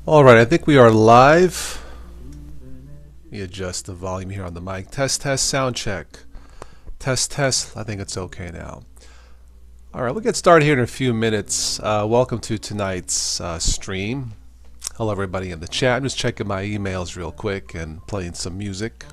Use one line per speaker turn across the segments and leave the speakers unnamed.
Alright, I think we are live. Let me adjust the volume here on the mic. Test, test, sound check. Test, test. I think it's okay now. Alright, we'll get started here in a few minutes. Welcome to tonight's stream. Hello everybody in the chat. I'm just checking my emails real quick and playing some music.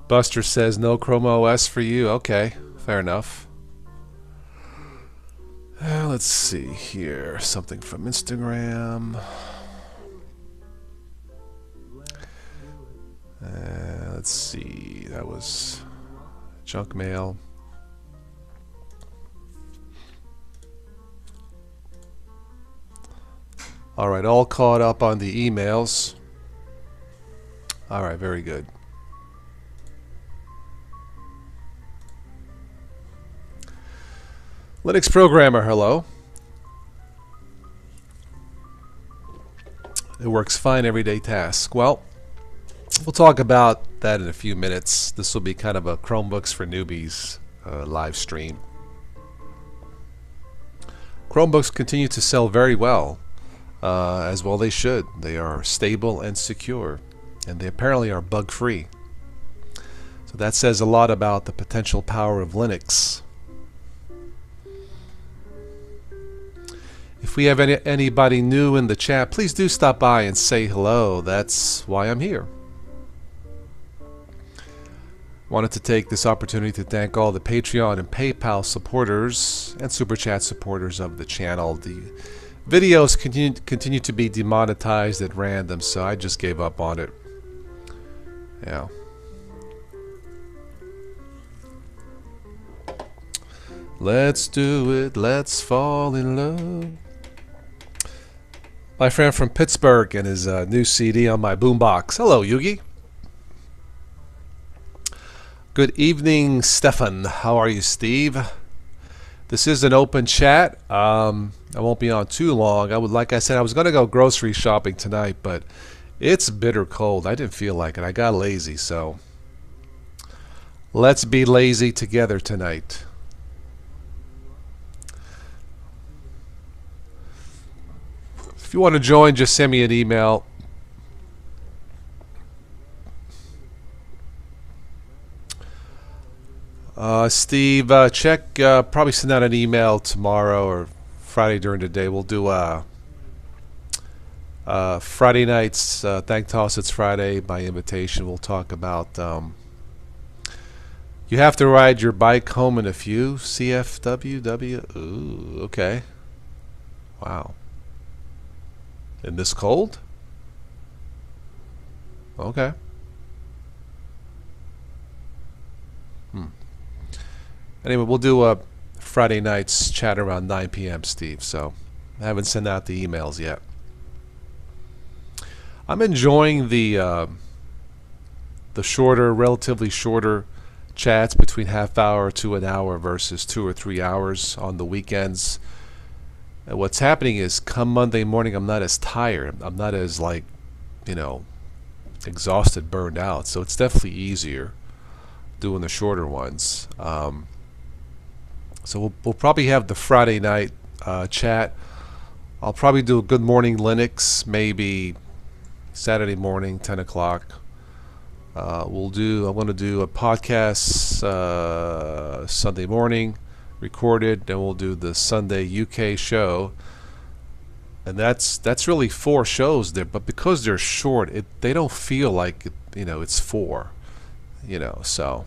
Buster says no Chrome OS for you. Okay, fair enough. Let's see here. Something from Instagram. Let's see. That was junk mail. Alright, all caught up on the emails. Alright, very good. Linux programmer, hello. It works fine, everyday task. Well, we'll talk about that in a few minutes. This will be kind of a Chromebooks for newbies live stream. Chromebooks continue to sell very well, as well they should. They are stable and secure, and they apparently are bug-free. So that says a lot about the potential power of Linux. If we have anybody new in the chat, please do stop by and say hello. That's why I'm here. Wanted to take this opportunity to thank all the Patreon and PayPal supporters and Super Chat supporters of the channel. The videos continue to be demonetized at random, so I just gave up on it. Yeah. Let's do it. Let's fall in love. My friend from Pittsburgh and his new CD on my boombox. Hello, Yugi. Good evening, Stefan. How are you, Steve? This is an open chat. I won't be on too long. Like I said, I was going to go grocery shopping tonight, but it's bitter cold. I didn't feel like it. I got lazy, so let's be lazy together tonight. If you want to join, just send me an email. Steve, check, probably send out an email tomorrow or Friday during the day. We'll do Friday nights, Thank Toss It's Friday by invitation. We'll talk about you have to ride your bike home in a few. CFWW. Ooh, okay. Wow. In this cold? Okay. Anyway, we'll do a Friday night's chat around 9 p.m., Steve, so I haven't sent out the emails yet. I'm enjoying the shorter, relatively shorter chats between half hour to an hour versus 2 or 3 hours on the weekends. And what's happening is come Monday morning I'm not as tired. I'm not as, like, you know, exhausted, burned out. So it's definitely easier doing the shorter ones. So we'll probably have the Friday night chat. I'll probably do a Good Morning Linux maybe Saturday morning, 10 o'clock. I'm going to do a podcast Sunday morning, recorded, then we'll do the Sunday UK show, and that's really 4 shows there. But because they're short, they don't feel like it's 4, So,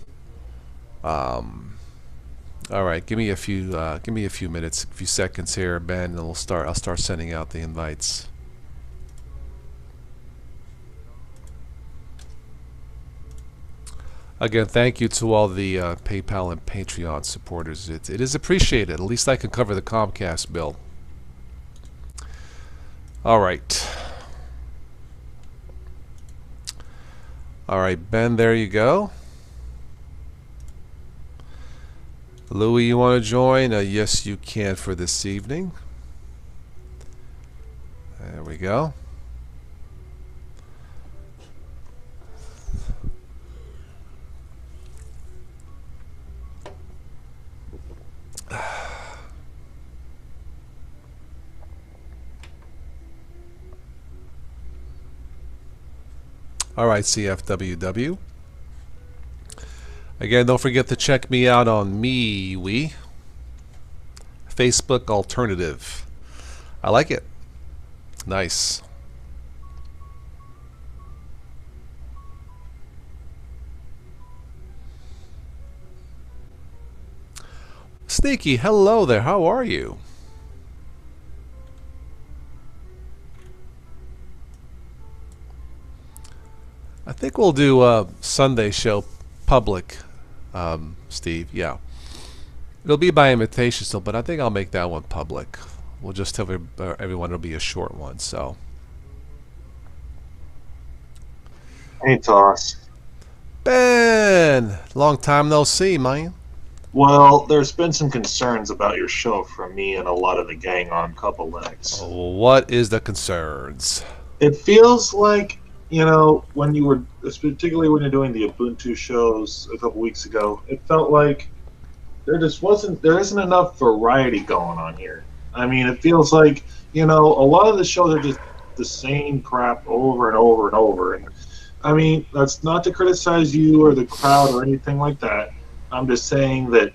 all right, give me a few minutes, a few seconds here, Ben, and I'll start sending out the invites. Again, thank you to all the PayPal and Patreon supporters. It is appreciated. At least I can cover the Comcast bill. All right. All right, Ben, there you go. Louis, you want to join? Yes, you can for this evening. There we go. All right, CFWW. Again, don't forget to check me out on MeWe, Facebook Alternative. I like it. Nice. Sneaky, hello there. How are you? I think we'll do a Sunday show public, Steve. Yeah. It'll be by invitation still, but I think I'll make that one public. We'll just tell everyone it'll be a short one. So.
Hey, Toss.
Ben, long time no see, man.
Well, there's been some concerns about your show from me and a lot of the gang on Couple Legs.
What is the concerns?
It feels like, you know, when you were, particularly when you're doing the Ubuntu shows a couple weeks ago, it felt like there isn't enough variety going on here. I mean, it feels like, you know, a lot of the shows are just the same crap over and over and over. And I mean, that's not to criticize you or the crowd or anything like that. I'm just saying that,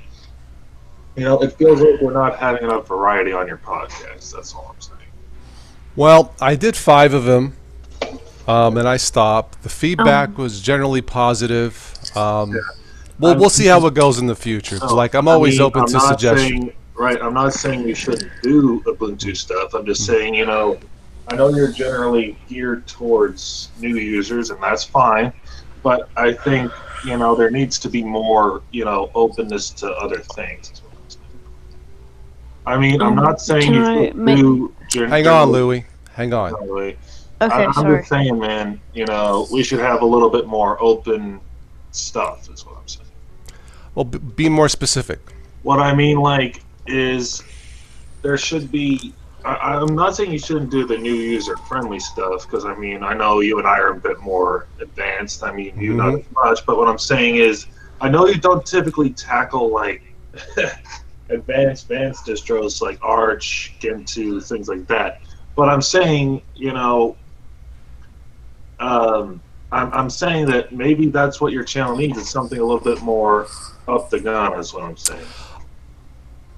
you know, it feels like we're not having enough variety on your podcast. That's all I'm saying.
Well, I did 5 of them, and I stopped. The feedback was generally positive. We'll see how it goes in the future. Like, I'm always open to suggestions.
Right, I'm not saying you shouldn't do Ubuntu stuff. I'm just saying, you know, I know you're generally geared towards new users, and that's fine. But I think, you know, there needs to be more, you know, openness to other things. I mean, I'm not saying you should do...
Hang on, Louie. Hang on.
Okay,
I'm
sorry.
just saying, man, you know, we should have a little bit more open stuff, is what I'm saying.
Well, be more specific.
What I mean, like, is there should be... I'm not saying you shouldn't do the new user-friendly stuff, because, I mean, I know you and I are a bit more advanced. I mean, you not as much, but what I'm saying is, I know you don't typically tackle, like, advanced distros like Arch, Gentoo, things like that. But I'm saying, you know, I'm saying that maybe that's what your channel needs, is something a little bit more up the gun, is what I'm saying.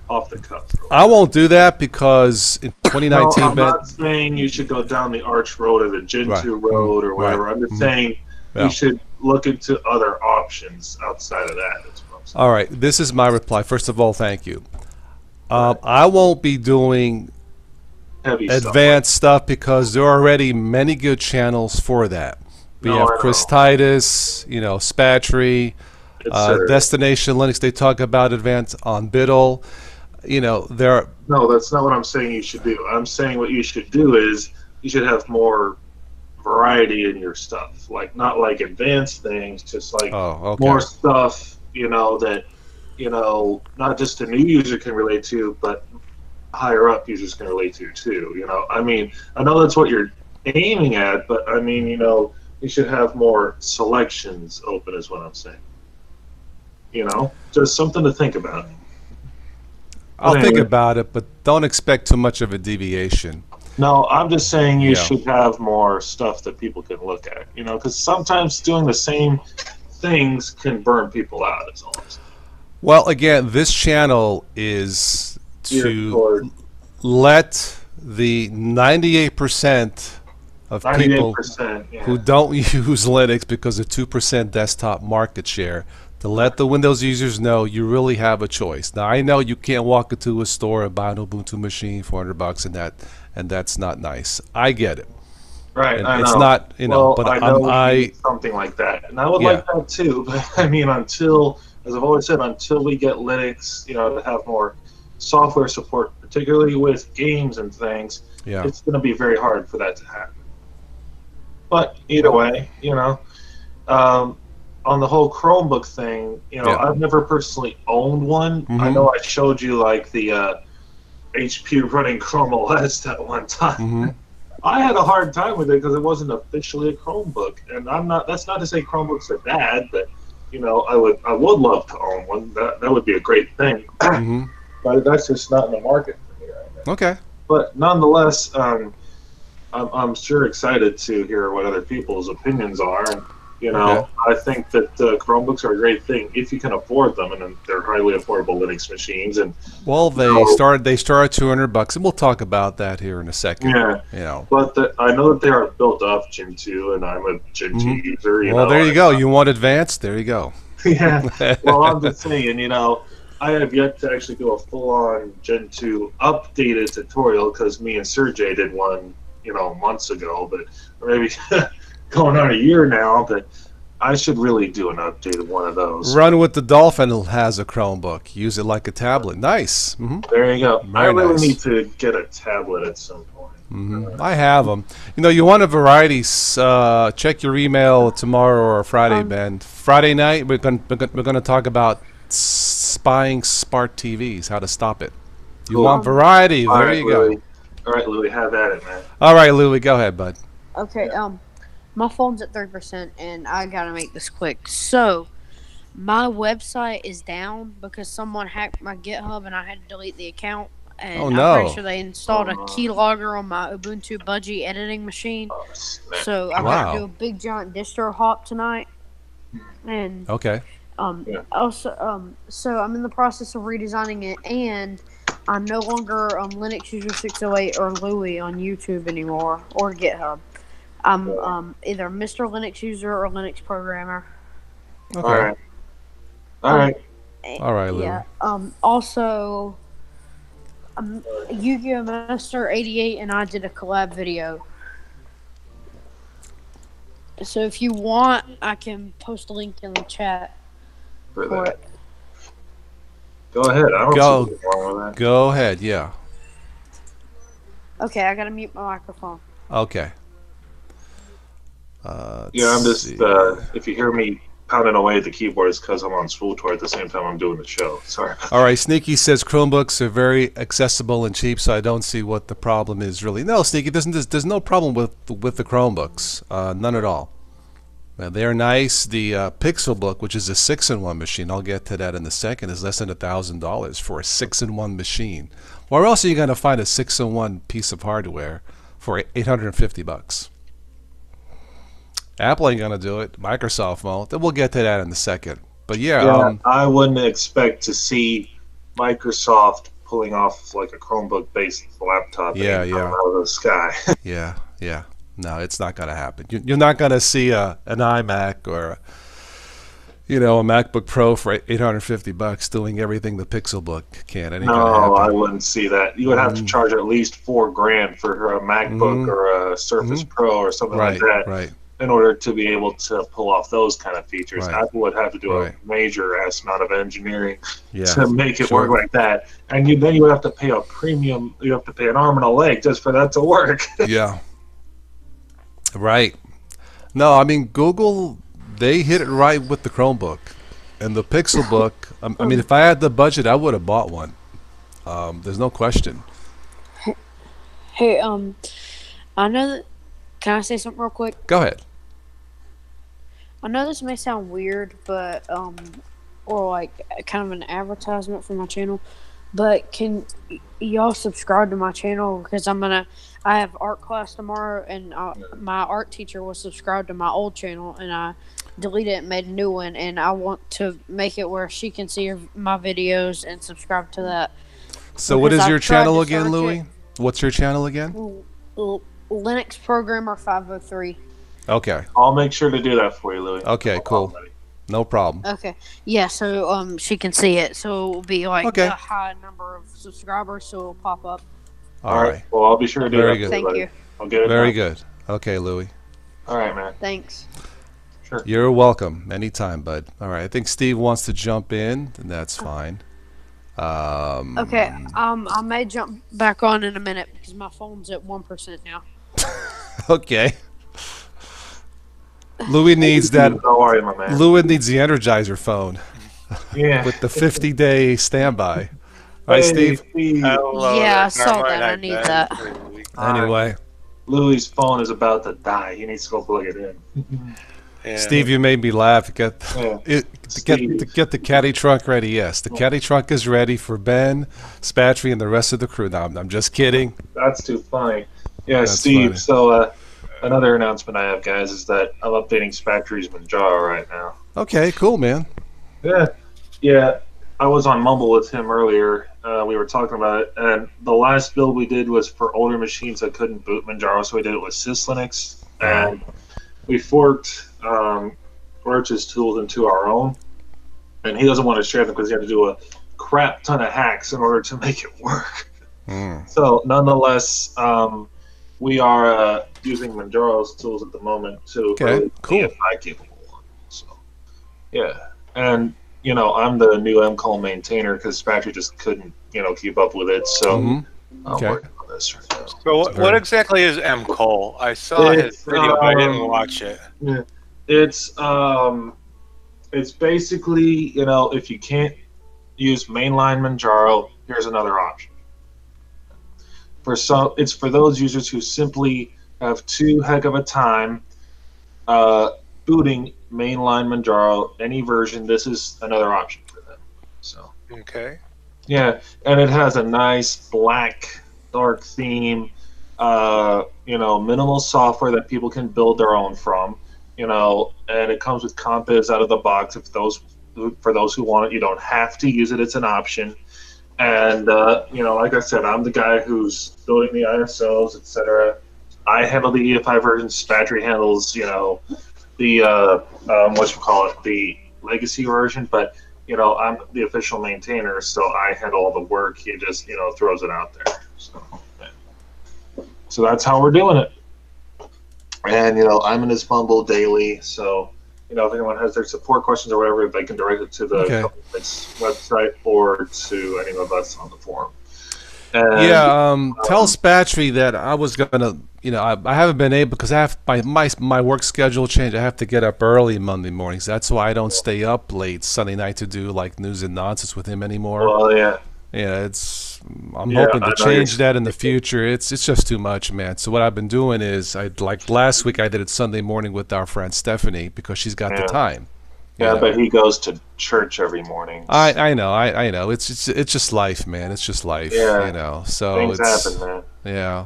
Off the cuff.
I won't do that because in 2019...
No, I'm not saying you should go down the Arch road or the Gentoo road or whatever. I'm just saying you should look into other options outside of that. That's what I'm saying.
All right, this is my reply. First of all, thank you. I won't be doing
Heavy
advanced stuff because there are already many good channels for that. We have Chris Titus, you know, Spatry, Destination Linux. They talk about advanced on Biddle. You know, there are...
No, that's not what I'm saying you should do. I'm saying what you should do is you should have more variety in your stuff. Like, not like advanced things, just like more stuff, you know, that, you know, not just a new user can relate to, but higher up users can relate to too, you know. I mean, I know that's what you're aiming at, but I mean, you know, you should have more selections open is what I'm saying. You know, just something to think about.
I'll think about it, but don't expect too much of a deviation.
No, I'm just saying you should have more stuff that people can look at, you know, because sometimes doing the same things can burn people out, is all I'm saying.
Well, again, this channel is to let the 98% of people who don't use Linux because of 2% desktop market share, to let the Windows users know you really have a choice. Now, I know you can't walk into a store and buy an Ubuntu machine for $100 and that's not nice. I get it.
Right,
and
I
it's
know.
not, you know.
Well,
But
I know we
I
need something like that, and I would
yeah,
like that too. But I mean, until, as I've always said, until we get Linux, to have more software support, particularly with games and things,
yeah,
it's going to be very hard for that to happen. But either
well,
way, um, on the whole Chromebook thing,
yeah,
I've never personally owned one. I
mm-hmm,
know I showed you like the HP running Chrome OS that one time.
mm-hmm.
I had a hard time with it because it wasn't officially a Chromebook, and I'm not. That's not to say Chromebooks are bad, but I would love to own one. That would be a great thing.
Mm-hmm.
But that's just not in the market for me right now.
Okay.
But nonetheless, I'm sure excited to hear what other people's opinions are. And,
Okay.
I think that Chromebooks are a great thing if you can afford them, and then they're highly affordable Linux machines. And
Well,
so,
they start at $200, and we'll talk about that here in a second.
yeah,
You know.
but I know that they are built off Gen 2, and I'm a Gen 2
Hmm.
user.
Well, there you go. You want advanced? There you go.
Yeah. Well, I'm just saying, I have yet to actually do a full-on Gen 2 updated tutorial because me and Sergey did one, months ago, but or maybe going on a year now. But I should really do an updated one of those.
Run with the Dolphin has a Chromebook. Use it like a tablet. Nice. Hmm.
There you go. I
Very
really
nice.
need to get a tablet at some point.
I have them. You want a variety? Check your email tomorrow or Friday, Ben. Friday night, we're gonna talk about spying smart TVs, how to stop it. You
Cool.
want variety?
All
There
right,
you go.
Louie. All right, Louie, have at it, man.
All right, Louie, go ahead, bud.
Okay, my phone's at 30%, and I gotta make this quick. So, my website is down because someone hacked my GitHub, and I had to delete the account. And
Oh,
I'm
no.
pretty sure they installed a keylogger on my Ubuntu Budgie editing machine.
Oh, snap.
So I'm
Wow.
gonna do a big giant distro hop tonight. And
Okay.
Yeah.
also so I'm in the process of redesigning it, and I'm no longer Linux user 608 or Louie on YouTube anymore or GitHub. I'm either Mr. Linux user or Linux programmer.
Okay.
All right. All right.
All right, Louie.
Yeah. Also, Yu-Gi-Oh! Master 88 and I did a collab video. So if you want, I can post a link in the chat
For
for
that.
it.
Go ahead. I don't
Go.
see anything wrong with that.
Go ahead. Yeah.
Okay, I gotta mute my microphone.
Okay.
Yeah, I'm
let's
just,
see.
if you hear me pounding away at the keyboard, it's because I'm on Spool Tour at the same time I'm doing the show. Sorry.
All right, Sneaky says Chromebooks are very accessible and cheap, so I don't see what the problem is really. No, Sneaky, there's no problem with the Chromebooks, none at all. They're nice. The Pixelbook, which is a 6-in-1 machine, I'll get to that in a second, is less than $1,000 for a 6-in-1 machine. Where else are you going to find a 6-in-1 piece of hardware for $850? Apple ain't going to do it. Microsoft won't. We'll get to that in a second. But
Yeah, I wouldn't expect to see Microsoft pulling off like a Chromebook-based laptop
Yeah,
out
yeah.
of the sky.
Yeah. No, it's not going to happen. You're not going to see an iMac or a MacBook Pro for $850 doing everything the Pixelbook can. It ain't gonna
No,
happen.
I wouldn't see that. You would have to charge at least $4,000 for a MacBook or a Surface Pro or something like that
Right.
in order to be able to pull off those kind of features.
Right.
Apple would have to do
Right.
a major ass amount of engineering
Yeah.
to make it
Sure.
work like that. And then you would have to pay a premium. You have to pay an arm and a leg just for that to work.
Yeah. Right. No, I mean Google, they hit it right with the Chromebook and the Pixelbook. I mean, if I had the budget, I would have bought one. There's no question.
Hey, I know that. Can I say something real quick?
Go ahead.
I know this may sound weird, but or like kind of an advertisement for my channel, but can y'all subscribe to my channel because I have art class tomorrow, and my art teacher was subscribed to my old channel, and I deleted it and made a new one, and I want to make it where she can see my videos and subscribe to that.
So what
Because
is your
I've tried
channel
to
again,
search
Louie? What's your channel again?
Linux Programmer 503.
Okay.
I'll make sure to do that for you, Louis.
Okay, cool. No problem.
Okay. Yeah, so she can see it. So it will be like
Okay.
a high number of subscribers, so it'll pop up.
All right.
Well, I'll be sure to do
Very
that.
good.
Thank
buddy.
you.
I'll get it
Very
done.
good. Okay, Louie.
All right, man.
Thanks.
Sure.
You're welcome. Anytime, bud. All right. I think Steve wants to jump in, and that's fine.
Okay, I may jump back on in a minute because my phone's at 1% now.
Okay. Louis needs that.
How are you, my man?
Louis needs the Energizer phone
Yeah.
with the 50-day standby. All right, Steve.
Yeah, I saw that. I need that.
Anyway,
Louis' phone is about to die. He needs to go plug it in.
Yeah.
Steve, you made me laugh. Get
Yeah.
get the caddy trunk ready. Yes, the caddy trunk is ready for Ben, Spatry, and the rest of the crew. No, I'm just kidding.
That's too funny. Yeah,
That's
Steve.
funny.
So another announcement I have, guys, is that I'm updating Spatry's Manjaro right now.
Okay, cool, man.
Yeah. I was on Mumble with him earlier. We were talking about it, and the last build we did was for older machines that couldn't boot Manjaro, so we did it with SysLinux, and we forked Arch's tools into our own, and he doesn't want to share them because he had to do a crap ton of hacks in order to make it work. So, nonetheless, we are using Manjaro's tools at the moment to
Okay, cool.
EFI capable. So, yeah, and I'm the new MCall maintainer because Spatry just couldn't, keep up with it. So I'm
Okay.
working on this right now.
So what exactly is MCOL? I saw his video, but I didn't watch it.
Yeah. It's basically, if you can't use mainline Manjaro, here's another option. It's for those users who simply have too heck of a time booting mainline Manjaro, any version. This is another option for them. So
Okay.
yeah, and it has a nice black dark theme. Minimal software that people can build their own from. And it comes with compiz out of the box. For those who want it, you don't have to use it. It's an option. And like I said, I'm the guy who's building the ISOs, etc. I handle the EFI version. Spatry handles, the the legacy version. But I'm the official maintainer, so I handle all the work. He just throws it out there. So that's how we're doing it. And I'm in his Mumble daily, so if anyone has their support questions or whatever, they can direct it to the website or to any of us on the forum. And,
tell Spatry that I was gonna, I haven't been able because I have my work schedule changed. I have to get up early Monday mornings. That's why I don't stay up late Sunday night to do like news and nonsense with him anymore.
Well, yeah.
Yeah, I'm hoping to change that in the future. It's just too much, man. So what I've been doing is, like last week, I did it Sunday morning with our friend Stephanie because she's got the time.
Yeah, but he goes to church every morning.
I know. It's just life, man. It's just life.
Yeah.
So
things happen, man.
Yeah.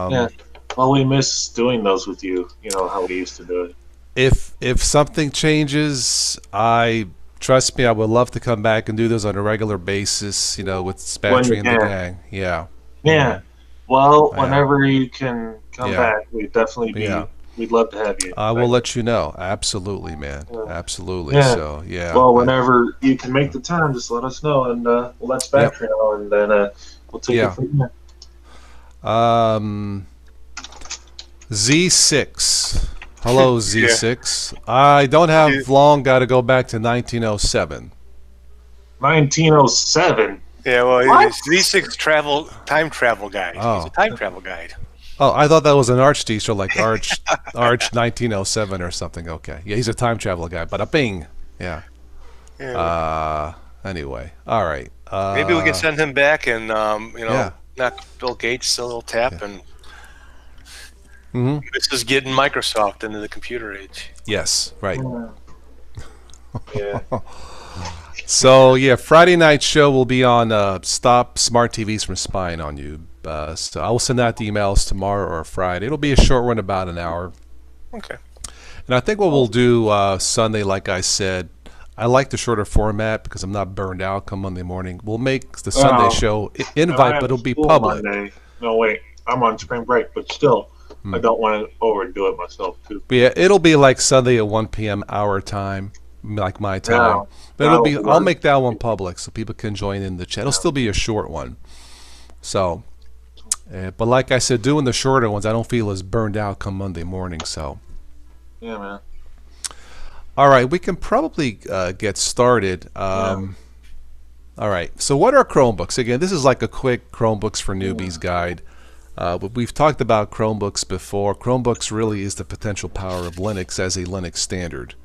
Yeah. Well, we miss doing those with you. How we used to do it.
If something changes, trust me, I would love to come back and do those on a regular basis, with Spatry and the gang. Yeah.
Yeah. Well, whenever you can come back, we'd definitely we'd love to have you.
I will let you know. Absolutely, man. Absolutely.
Yeah.
So, yeah.
Well, whenever you can make the time, just let us know, and we'll let Spatry know, and then we'll take it from there.
Z6. Hello, Z6. I don't have long. Got to go back to 1907.
1907?
Yeah, well, he's Z6 time travel guide.
Oh.
He's a time travel guide.
Oh, I thought that was an Arch Distro, like Arch 1907 or something. Okay. Yeah, he's a time travel guy. But bing. Yeah. Anyway. All right.
Maybe we can send him back and, knock Bill Gates a little tap and... This is getting Microsoft into the computer age.
Yes, right.
Yeah.
So, Friday night show will be on Stop Smart TVs from Spying on You. So I will send out the emails tomorrow or Friday. It'll be a short one, about an hour.
Okay.
And I think what we'll do Sunday, like I said, I like the shorter format because I'm not burned out come Monday morning. We'll make the Sunday show invite, but it'll be public.
Monday. No, wait. I'm on spring break, but still. I don't want to overdo it myself, too.
But yeah, it'll be like Sunday at 1 p.m. our time, like my time. But I'll make that one public so people can join in the chat. It'll still be a short one. So, But like I said, doing the shorter ones, I don't feel as burned out come Monday morning. So,
yeah, man.
All right, we can probably get started. All right, so what are Chromebooks? Again, this is like a quick Chromebooks for newbies guide. But we've talked about Chromebooks before. Chromebooks really is the potential power of Linux as a Linux standard.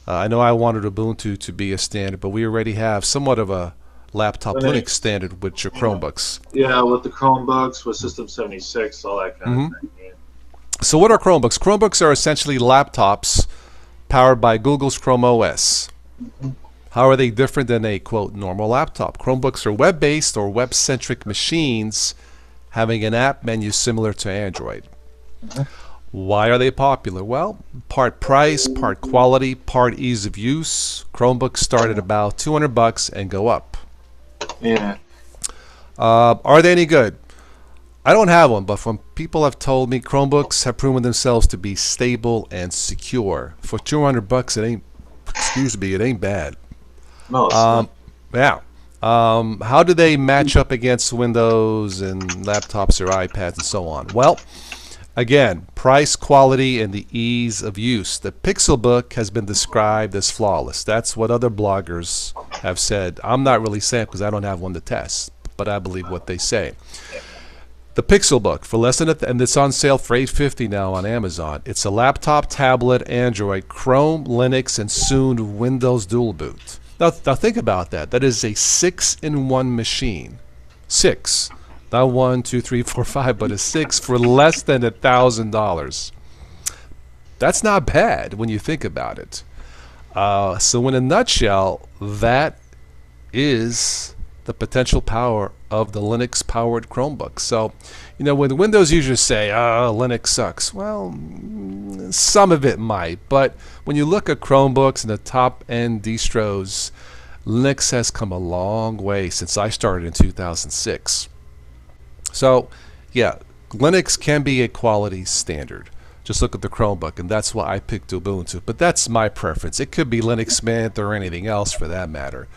I know I wanted Ubuntu to be a standard, but we already have somewhat of a laptop Linux standard with your Chromebooks.
Yeah, with the Chromebooks, with System 76, all that kind of thing. Yeah.
So what are Chromebooks? Chromebooks are essentially laptops powered by Google's Chrome OS. How are they different than a, quote, normal laptop? Chromebooks are web-based or web-centric machines having an app menu similar to Android. Why are they popular? Well, part price, part quality, part ease of use. Chromebooks start at about $200 and go up.
Yeah.
Are they any good? I don't have one, but when people have told me Chromebooks have proven themselves to be stable and secure. For $200, it ain't, excuse me, it ain't bad.
No, it's not.
Yeah. How do they match up against Windows and laptops or iPads and so on? Well, again, price, quality, and the ease of use. The Pixelbook has been described as flawless. That's what other bloggers have said. I'm not really saying because I don't have one to test, but I believe what they say. The Pixelbook, for less than and it's on sale for $850 now on Amazon. It's a laptop, tablet, Android, Chrome, Linux, and soon Windows dual boot. Now think about that. That is a 6-in-1 machine. 6. Not 1, 2, 3, 4, 5, but a 6 for less than $1,000. That's not bad when you think about it. So in a nutshell, that is the potential power of the Linux-powered Chromebook. So, you know, when Windows users say, "Oh, Linux sucks," well, some of it might, but when you look at Chromebooks and the top-end distros, Linux has come a long way since I started in 2006. So, yeah, Linux can be a quality standard. Just look at the Chromebook, and that's why I picked Ubuntu. But that's my preference. It could be Linux Mint or anything else for that matter.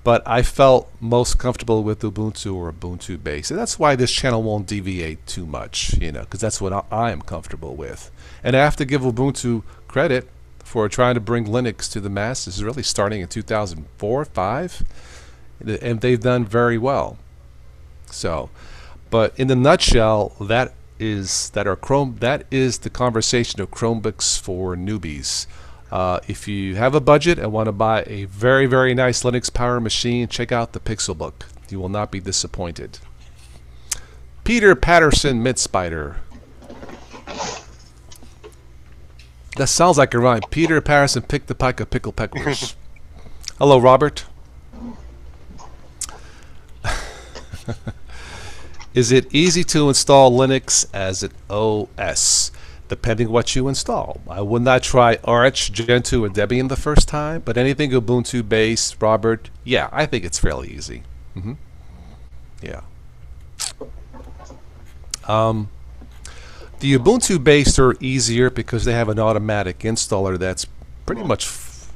But I felt most comfortable with Ubuntu or Ubuntu base. And that's why this channel won't deviate too much, you know, because that's what I am comfortable with. And I have to give Ubuntu credit for trying to bring Linux to the masses, really starting in 2004, 5. And they've done very well. So, but in the nutshell, that is the conversation of Chromebooks for newbies. If you have a budget and want to buy a very, very nice Linux power machine, check out the Pixelbook. You will not be disappointed. Peter Patterson Mid-Spider. That sounds like a rhyme. Peter Patterson picked the pack of pickle peckers. Hello, Robert. Is it easy to install Linux as an OS? Depending what you install. I would not try Arch, Gentoo, or Debian the first time, but anything Ubuntu based, Robert, yeah, I think it's fairly easy. Yeah. The Ubuntu based are easier because they have an automatic installer that's pretty much,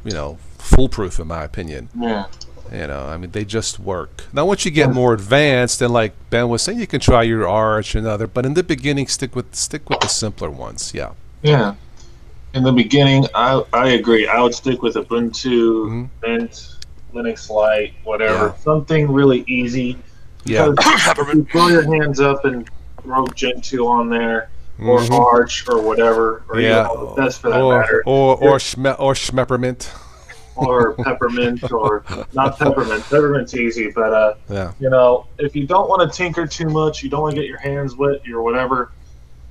you know, foolproof in my opinion.
Yeah.
You know, I mean, they just work. Now, once you get more advanced, then like Ben was saying, you can try your Arch and other. But in the beginning, stick with the simpler ones. Yeah.
Yeah. In the beginning, I agree. I would stick with Ubuntu, Mint, Linux Lite, whatever.
Yeah.
Something really easy.
Yeah.
If you throw your hands up and throw Gentoo on there, or Arch, or whatever, or
Yeah.
even all the best for that matter,
or Schmeppermint.
or Peppermint, or not Peppermint. Peppermint's easy, but
Yeah.
you know, if you don't want to tinker too much, you don't want to get your hands wet or whatever,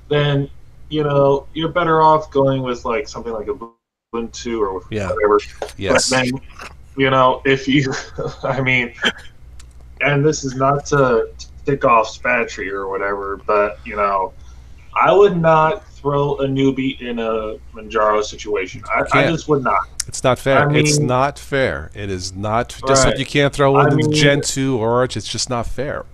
then you know you're better off going with like something like Ubuntu or whatever.
Yes.
But then, you know, if you, I mean, and this is not to tick off Spatry or whatever, but you know, I would not throw a newbie in a Manjaro situation. I just would not.
It's not fair.
I mean,
it's not fair. It is not. Just like you can't throw in Gentoo or Arch. It's just not fair.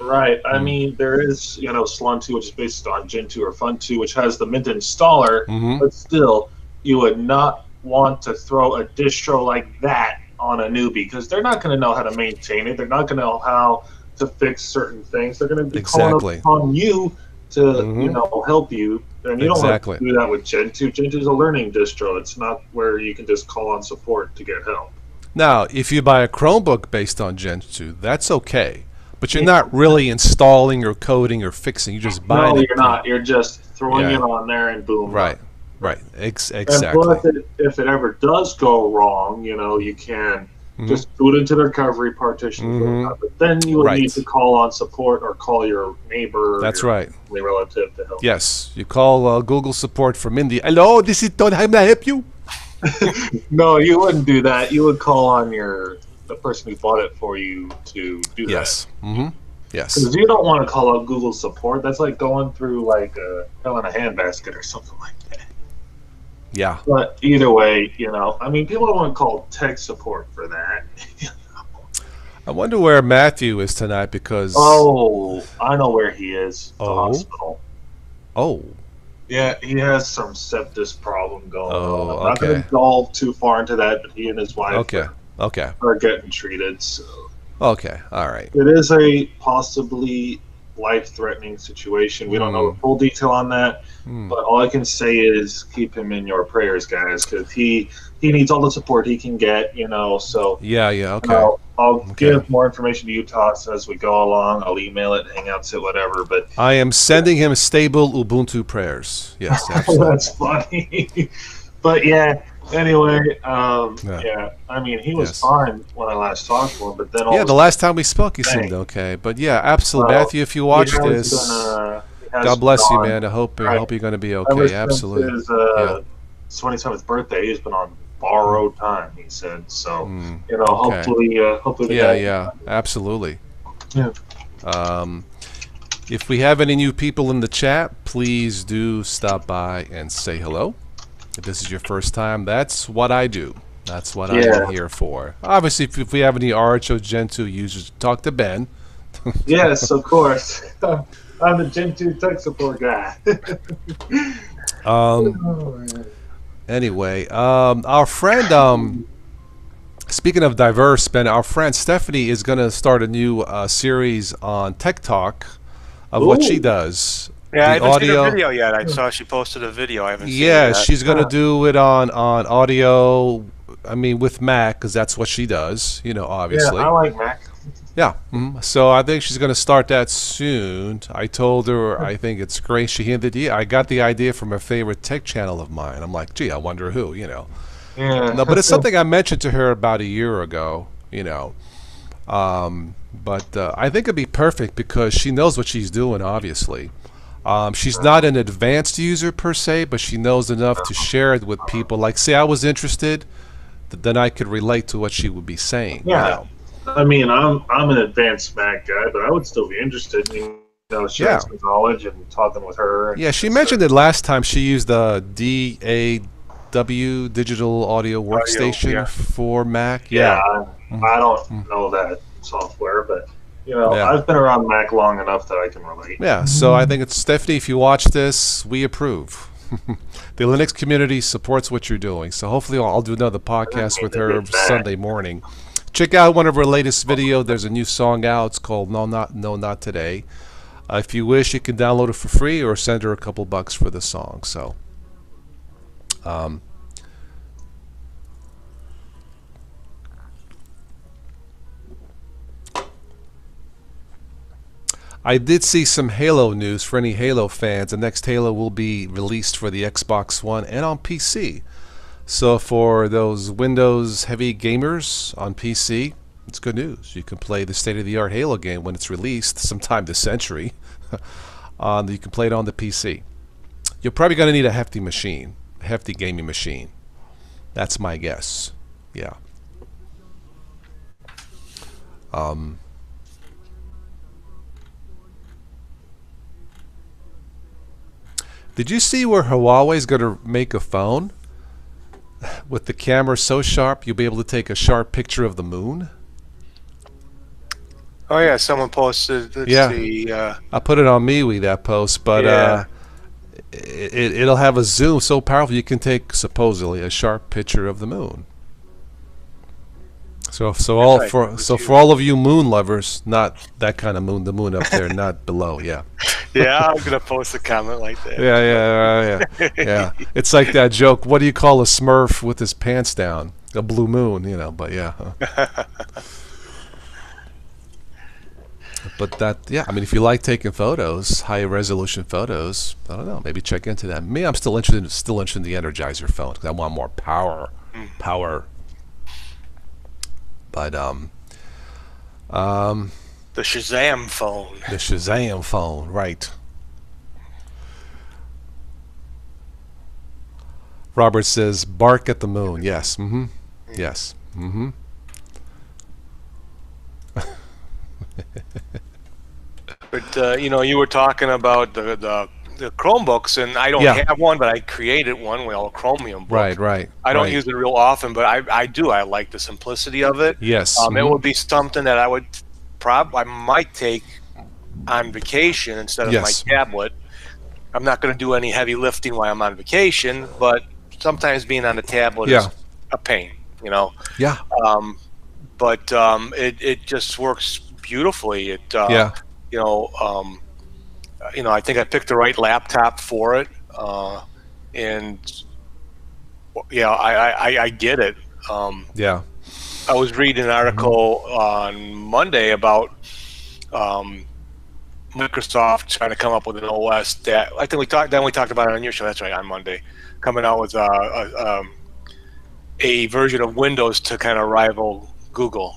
Right. I mean, there is, you know, Sluntu, which is based on Gentoo, or Funtu, which has the Mint installer, but still, you would not want to throw a distro like that on a newbie because they're not going to know how to maintain it. They're not going to know how to fix certain things. They're going to be
Exactly.
calling upon you to you know, help you. And you don't want to do that with Gen 2. Gen 2 is a learning distro. It's not where you can just call on support to get help.
Now, if you buy a Chromebook based on Gen 2, that's okay. But you're not really installing or coding or fixing. You're just buying it.
No, you're not. You're just throwing it on there and boom.
Right. Right. Exactly.
And plus, if it ever does go wrong, you know, you can just boot into the recovery partition. But then you would need to call on support or call your neighbor.
That's
your
right.
Relative to help.
Yes. You call Google support from India. Hello, this is Todd. How may I help you?
No, you wouldn't do that. You would call on the person who bought it for you to do that.
Yes. Yes.
Because you don't want to call out Google support. That's like going through like hell in a handbasket or something like that.
Yeah.
But either way, you know, I mean, people don't want to call tech support for that.
I wonder where Matthew is tonight because...
Oh, I know where he is. The hospital.
Oh.
Yeah, he has some sepsis problem going on. I'm not
okay.
going to delve too far into that, but he and his wife
are
getting treated. So.
Okay, all right.
It is a possibly life-threatening situation. We don't know the full detail on that, but all I can say is keep him in your prayers, guys, because he needs all the support he can get, you know. So
okay.
I'll give more information to Utah as we go along. I'll email it, Hangouts it, whatever. But
I am sending him stable Ubuntu prayers. Yes, absolutely.
That's funny. But yeah. Anyway, I mean, he was fine when I last talked to him, but then
the last time we spoke, he seemed okay. But yeah, absolutely, Matthew. If you watch this, God bless you, man. I hope you're going to be okay. Absolutely.
His 27th birthday, he's been on borrowed time. He said so. You know, hopefully.
Yeah, absolutely.
Yeah.
If we have any new people in the chat, please do stop by and say hello. If this is your first time, that's what I do. That's what I'm here for. Obviously, if we have any Arch or Gen 2 users, talk to Ben.
Yes, of course. I'm the Gen 2 tech support guy.
Anyway, our friend, speaking of diverse, Ben, our friend Stephanie is going to start a new series on Tech Talk of what she does.
Yeah, I haven't seen a video yet. I saw she posted a video. I haven't seen it yet.
She's going to do it on audio, I mean, with Mac, because that's what she does, you know, obviously.
Yeah, I like Mac.
Yeah. So I think she's going to start that soon. I told her I think it's great. She hinted, I got the idea from a favorite tech channel of mine. I'm like, gee, I wonder who, you know.
Yeah.
No, but it's something I mentioned to her about a year ago, you know. But I think it'd be perfect because she knows what she's doing, obviously. She's not an advanced user per se, but she knows enough to share it with people. Like, say I was interested, then I could relate to what she would be saying.
Yeah.
You know?
I mean, I'm an advanced Mac guy, but I would still be interested in sharing some knowledge and talking with her.
Yeah, she mentioned it last time. She used the DAW, Digital Audio Workstation for Mac.
Yeah, I don't know that software, but you know, I've been around Mac long enough that I can relate.
Yeah, so I think it's Stephanie. If you watch this, we approve. The Linux community supports what you're doing, so hopefully I'll do another podcast with her Sunday morning. Check out one of her latest videos. There's a new song out. It's called No Not Today. If you wish, you can download it for free or send her a couple bucks for the song. So, I did see some Halo news for any Halo fans. The next Halo will be released for the Xbox One and on PC. So for those Windows-heavy gamers on PC, it's good news. You can play the state-of-the-art Halo game when it's released sometime this century. You can play it on the PC. You're probably going to need a hefty machine, a hefty gaming machine. That's my guess. Yeah. Did you see where Huawei's going to make a phone with the camera so sharp you'll be able to take a sharp picture of the moon?
Oh yeah, someone posted.
I put it on MeWe, that post, but it'll have a zoom so powerful you can take supposedly a sharp picture of the moon. So
right.
for all of you moon lovers, not that kind of moon, the moon up there, not below. Yeah.
Yeah, I'm gonna post a comment like that.
Yeah. It's like that joke. What do you call a Smurf with his pants down? A blue moon, But yeah. But I mean, if you like taking photos, high resolution photos, I don't know, maybe check into that. Me, I'm still interested in the Energizer phone because I want more power. But
The Shazam phone.
the Shazam phone, right? Robert says, "Bark at the moon." Yes. Mm-hmm. Yes. Mm-hmm.
But you were talking about the Chromebooks, and I don't have one, but I created one. A Chromium book.
Right.
I don't use it real often, but I do. I like the simplicity of it.
Yes.
It would be something that I might take on vacation instead of my tablet. I'm not going to do any heavy lifting while I'm on vacation, but sometimes being on the tablet is a pain,
Yeah.
But it just works beautifully. I think I picked the right laptop for it, and I get it. I was reading an article on Monday about Microsoft trying to come up with an OS that I think we talked about it on your show. That's right, on Monday, coming out with a version of Windows to kind of rival Google,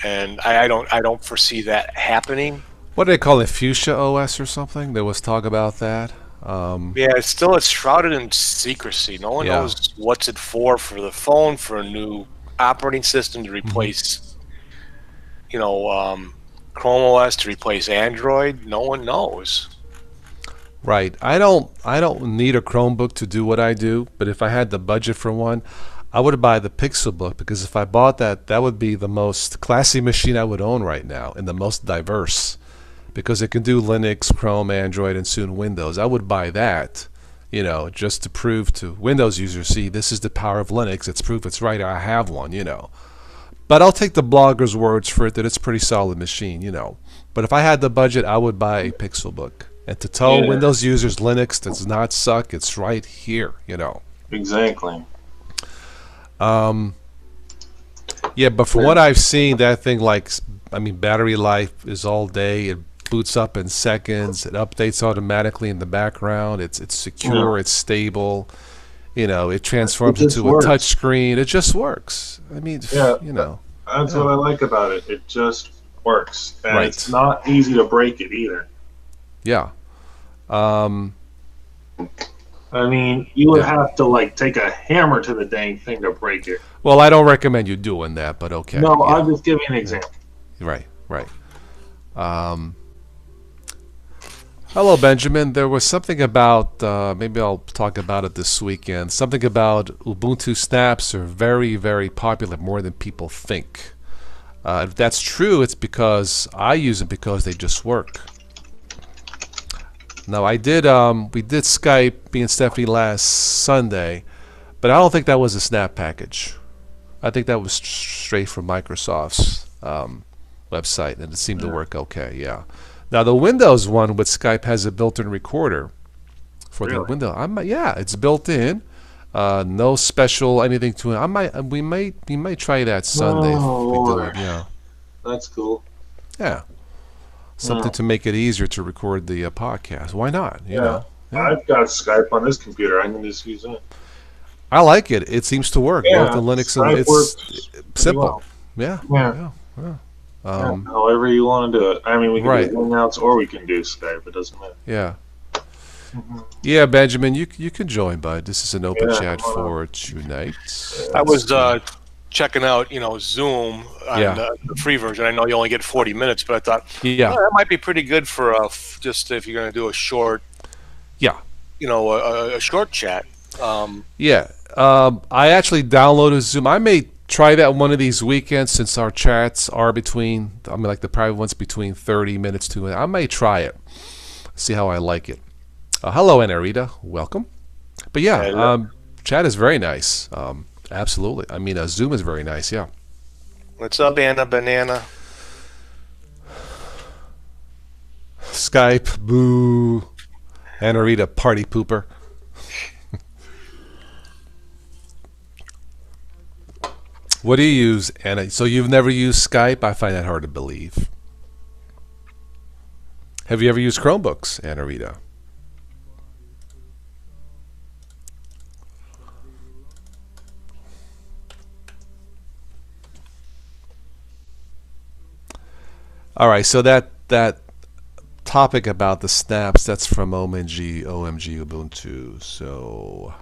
and I don't foresee that happening.
What do they call it? Fuchsia OS or something? There was talk about that.
It's shrouded in secrecy. No one knows what's it for the phone, for a new operating system to replace, Chrome OS, to replace Android. No one knows.
Right. I don't need a Chromebook to do what I do, but if I had the budget for one, I would buy the Pixelbook, because if I bought that, that would be the most classy machine I would own right now, and the most diverse, because it can do Linux, Chrome, Android, and soon Windows. I would buy that, just to prove to Windows users, see, this is the power of Linux. It's proof it's right. I have one, But I'll take the blogger's words for it that it's a pretty solid machine, But if I had the budget, I would buy a Pixelbook. And to tell Windows users Linux does not suck, it's right here,
Exactly.
But from what I've seen, that thing, battery life is all day. It boots up in seconds. It updates automatically in the background. It's secure. It's stable. It transforms into a touch screen. It just works.
That's what I like about it. It just works, and it's not easy to break it either.
Yeah.
You would have to take a hammer to the dang thing to break it.
Well, I don't recommend you doing that, but okay.
No, I'll just give you an example.
Right. Hello, Benjamin. There was something about, maybe I'll talk about it this weekend, something about Ubuntu snaps are very, very popular, more than people think. If that's true, it's because I use them because they just work. Now, we did Skype, me and Stephanie, last Sunday, but I don't think that was a snap package. I think that was straight from Microsoft's website, and it seemed to work okay, Now, the Windows one with Skype has a built-in recorder for the window. It's built in. No special anything to it. We might try that Sunday if we do it. Yeah,
that's cool.
Yeah. Something to make it easier to record the podcast. Why not? You know?
I've got Skype on this computer. I can just use it.
I like it. It seems to work.
Yeah,
both the Linux
Skype
and it's simple.
Well. However you want to do it. We can do Hangouts or we can do Skype. It doesn't matter.
Yeah. Yeah, Benjamin, you can join, bud. This is an open chat for tonight.
I was checking out, Zoom on the free version. I know you only get 40 minutes, but I thought, that might be pretty good for just if you're going to do a short, a short chat.
I actually downloaded Zoom. I may try that one of these weekends since our chats are between, the private ones between 30 minutes to, I may try it, see how I like it. Hello, Anarita. Welcome. But chat is very nice. Absolutely. Zoom is very nice,
What's up, Anna Banana?
Skype, boo. Anna Rita, party pooper. What do you use, Anna? So you've never used Skype? I find that hard to believe. Have you ever used Chromebooks, Anna Rita? All right, so that topic about the snaps, that's from OMG Ubuntu. So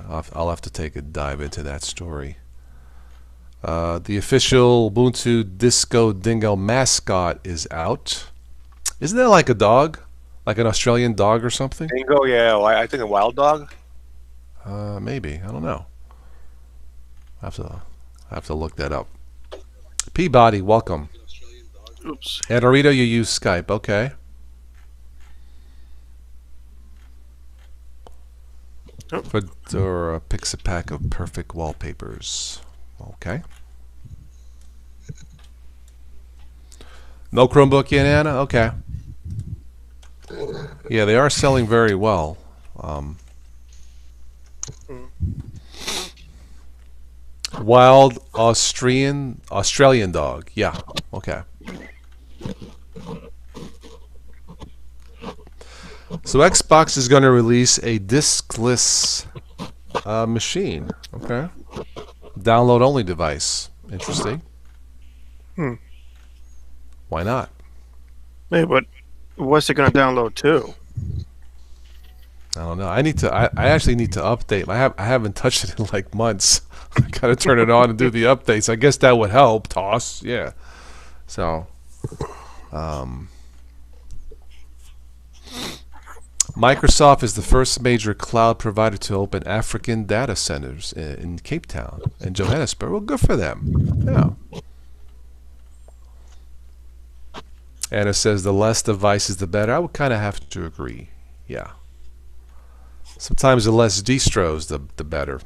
I'll have to take a dive into that story. The official Ubuntu Disco Dingo mascot is out. Isn't that like a dog? Like an Australian dog or something?
Dingo, yeah. I think a wild dog.
Maybe. I don't know. I have to look that up. Peabody, welcome.
Oops.
And Arito, you use Skype. Okay. Fedora picks a pack of perfect wallpapers. Okay. No Chromebook yet, Anna? Okay. Yeah, they are selling very well. Wild Australian dog. Yeah. Okay. So Xbox is going to release a diskless machine. Okay. Download only device. Interesting. Why not?
Hey, but what's it going to download to?
I don't know. I actually need to update. I haven't touched it in like months. I gotta turn it on and do the updates. I guess that would help. Toss, yeah. So, Microsoft is the first major cloud provider to open African data centers in Cape Town and Johannesburg. Well, good for them. Yeah. And it says the less devices, the better. I would kind of have to agree. Yeah. Sometimes the less distros, the better.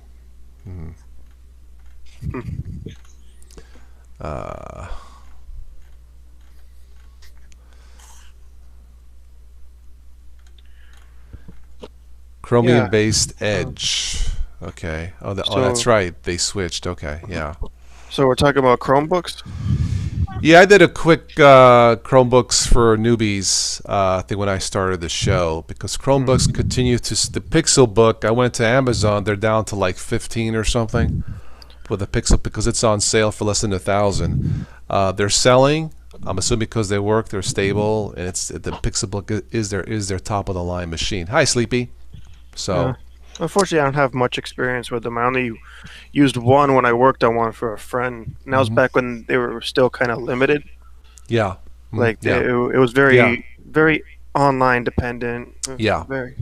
Chromium-based Edge. Okay. Oh, that's right. They switched. Okay. Yeah.
So we're talking about Chromebooks?
Yeah, I did a quick Chromebooks for newbies thing when I started the show, because Chromebooks continue to the Pixelbook. I went to Amazon; they're down to like 15 or something with the Pixel because it's on sale for less than 1,000. They're selling. I'm assuming because they work, they're stable, and it's the Pixelbook is their top of the line machine. Hi, Sleepy. So.
Unfortunately, I don't have much experience with them. I only used one when I worked on one for a friend, and that was back when they were still kind of limited.
Yeah.
Like it was very online dependent.
Yeah.
Very.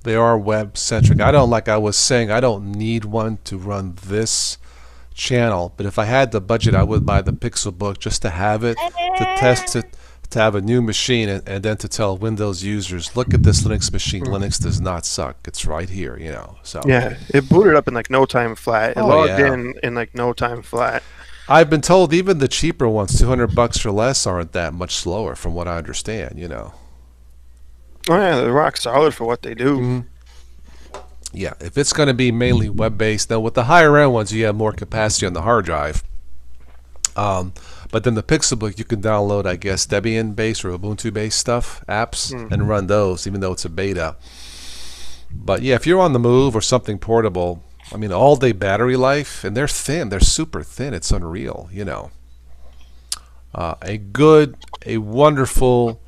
They are web centric. I was saying, I don't need one to run this channel, but if I had the budget, I would buy the Pixelbook just to have it, to test it, to have a new machine, and then to tell Windows users, look at this Linux machine. Linux does not suck. It's right here, you know. So
yeah, it booted up in like no time flat. It logged in like no time flat.
I've been told even the cheaper ones, $200 or less, aren't that much slower, from what I understand. You know.
Oh yeah, they're rock solid for what they do.
Yeah, if it's going to be mainly web-based, then with the higher end ones, you have more capacity on the hard drive. But then the Pixelbook, you can download, I guess, Debian-based or Ubuntu-based stuff, apps, and run those, even though it's a beta. But yeah, if you're on the move or something portable, I mean, all-day battery life, and they're thin. They're super thin. It's unreal, you know. A wonderful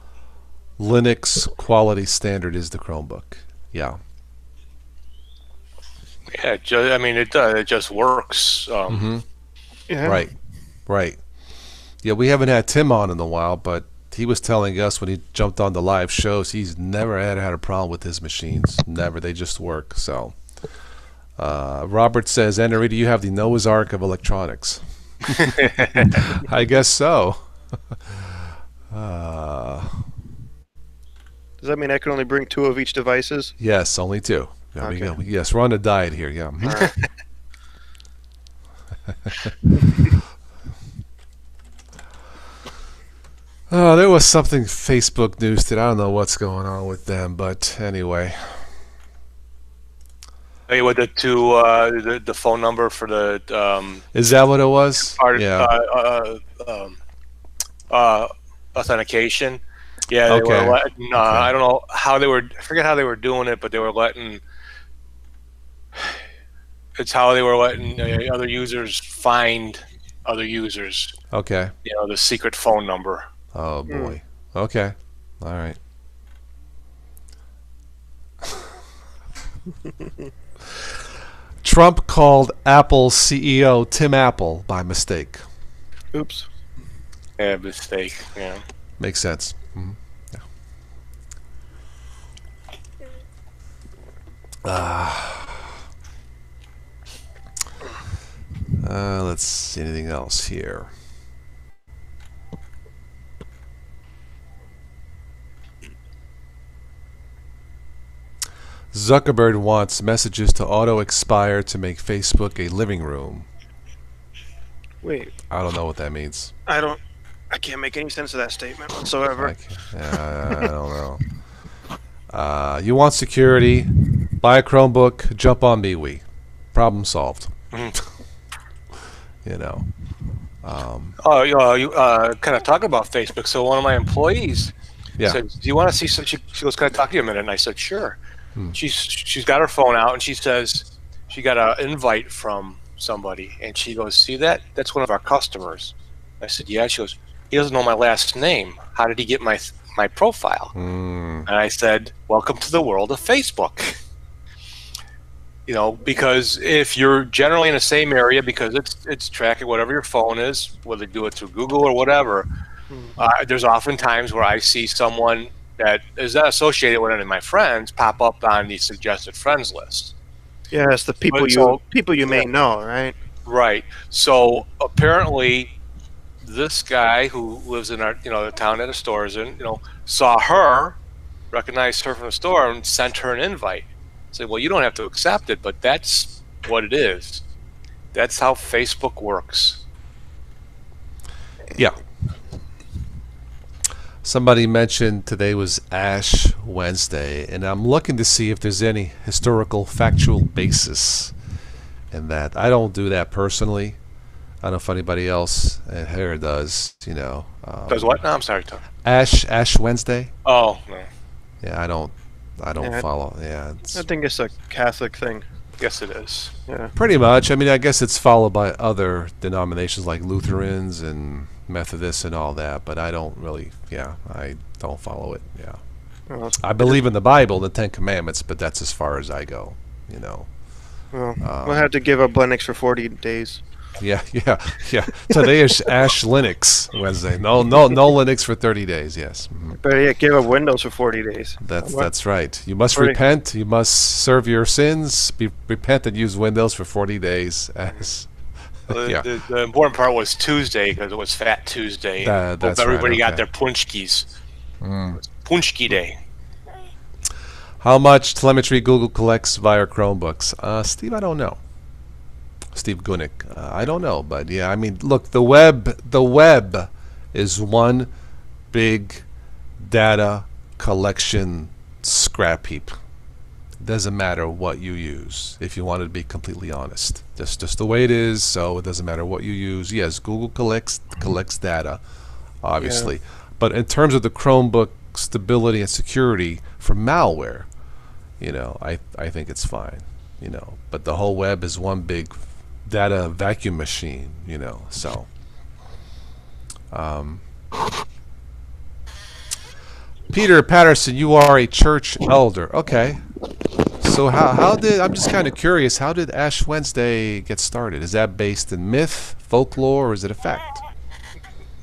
Linux quality standard is the Chromebook. Yeah.
Yeah, I mean, it just works.
Yeah.
Right. Yeah, we haven't had Tim on in a while, but he was telling us when he jumped on the live shows, he's never had a problem with his machines. Never. They just work. So, Robert says, Anarita, you have the Noah's Ark of electronics. I guess so.
Does that mean I can only bring 2 of each devices?
Yes, only 2. There we go. Yes, we're on a diet here. Yeah. Oh, there was something Facebook news that I don't know what's going on with them, but anyway.
Hey, with the phone number for the
Is that what it was?
yeah. Authentication. Yeah, they
Okay.
were letting.
Okay.
I don't know how they were. I forget how they were doing it, but they were letting. It's how they were letting other users find other users.
Okay.
You know, the secret phone number.
Oh boy. Okay. All right. Trump called Apple CEO Tim Apple by mistake.
Oops.
Yeah, mistake. Yeah.
Makes sense. Mm-hmm. Let's see anything else here. Zuckerberg wants messages to auto-expire to make Facebook a living room.
Wait.
I don't know what that means.
I can't make any sense of that statement whatsoever.
I don't know. You want security? Buy a Chromebook. Jump on MeWe. Problem solved. You know.
You kind of talk about Facebook. So one of my employees said, "Do you want to see?" So she goes, "Can I talk to you a minute?" And I said, "Sure." She's got her phone out and she says she got an invite from somebody and she goes, "See that? That's one of our customers." I said, "Yeah." She goes, "He doesn't know my last name. How did he get my profile?" And I said, "Welcome to the world of Facebook." You know, because if you're generally in the same area, because it's tracking whatever your phone is, whether you do it through Google or whatever, there's often times where I see someone that is not associated with any of my friends pop up on the suggested friends list.
Yeah, it's the people you may know, right?
Right. So apparently, this guy who lives in our the town that the store is in, saw her, recognized her from the store, and sent her an invite. Say, well, you don't have to accept it, but that's what it is. That's how Facebook works.
Yeah. Somebody mentioned today was Ash Wednesday, and I'm looking to see if there's any historical factual basis in that. I don't do that personally. I don't know if anybody else here does.
Does what? No, I'm sorry, Tom.
Ash Wednesday.
Oh no.
Yeah, I don't follow. Yeah,
I think it's a Catholic thing.
Yes, it is.
Yeah.
Pretty much. I mean, I guess it's followed by other denominations like Lutherans and Methodists and all that, but I don't really. Yeah, I don't follow it. Yeah.
Well,
I believe in the Bible, the Ten Commandments, but that's as far as I go.
Well, we'll have to give up Linux for 40 days.
Yeah. Today is Ash Linux Wednesday. No Linux for 30 days. Yes. Mm-hmm.
But yeah, give up Windows for 40 days.
That's right. You must repent. You must serve your sins. Repent and use Windows for 40 days.
The important part was Tuesday because it was Fat Tuesday.
That's
everybody
right,
got their punchkis. Punchki day.
How much telemetry Google collects via Chromebooks? Steve, I don't know. Steve Gunick. I don't know, but yeah, I mean, look, the web is one big data collection scrap heap. It doesn't matter what you use, if you wanted to be completely honest. That's just the way it is, so it doesn't matter what you use. Yes, Google collects data, obviously. Yeah. But in terms of the Chromebook stability and security for malware, I think it's fine. But the whole web is one big data vacuum machine, so Peter Patterson, you are a church elder. Okay. So I'm just kind of curious, how did Ash Wednesday get started? Is that based in myth, folklore, or is it a fact?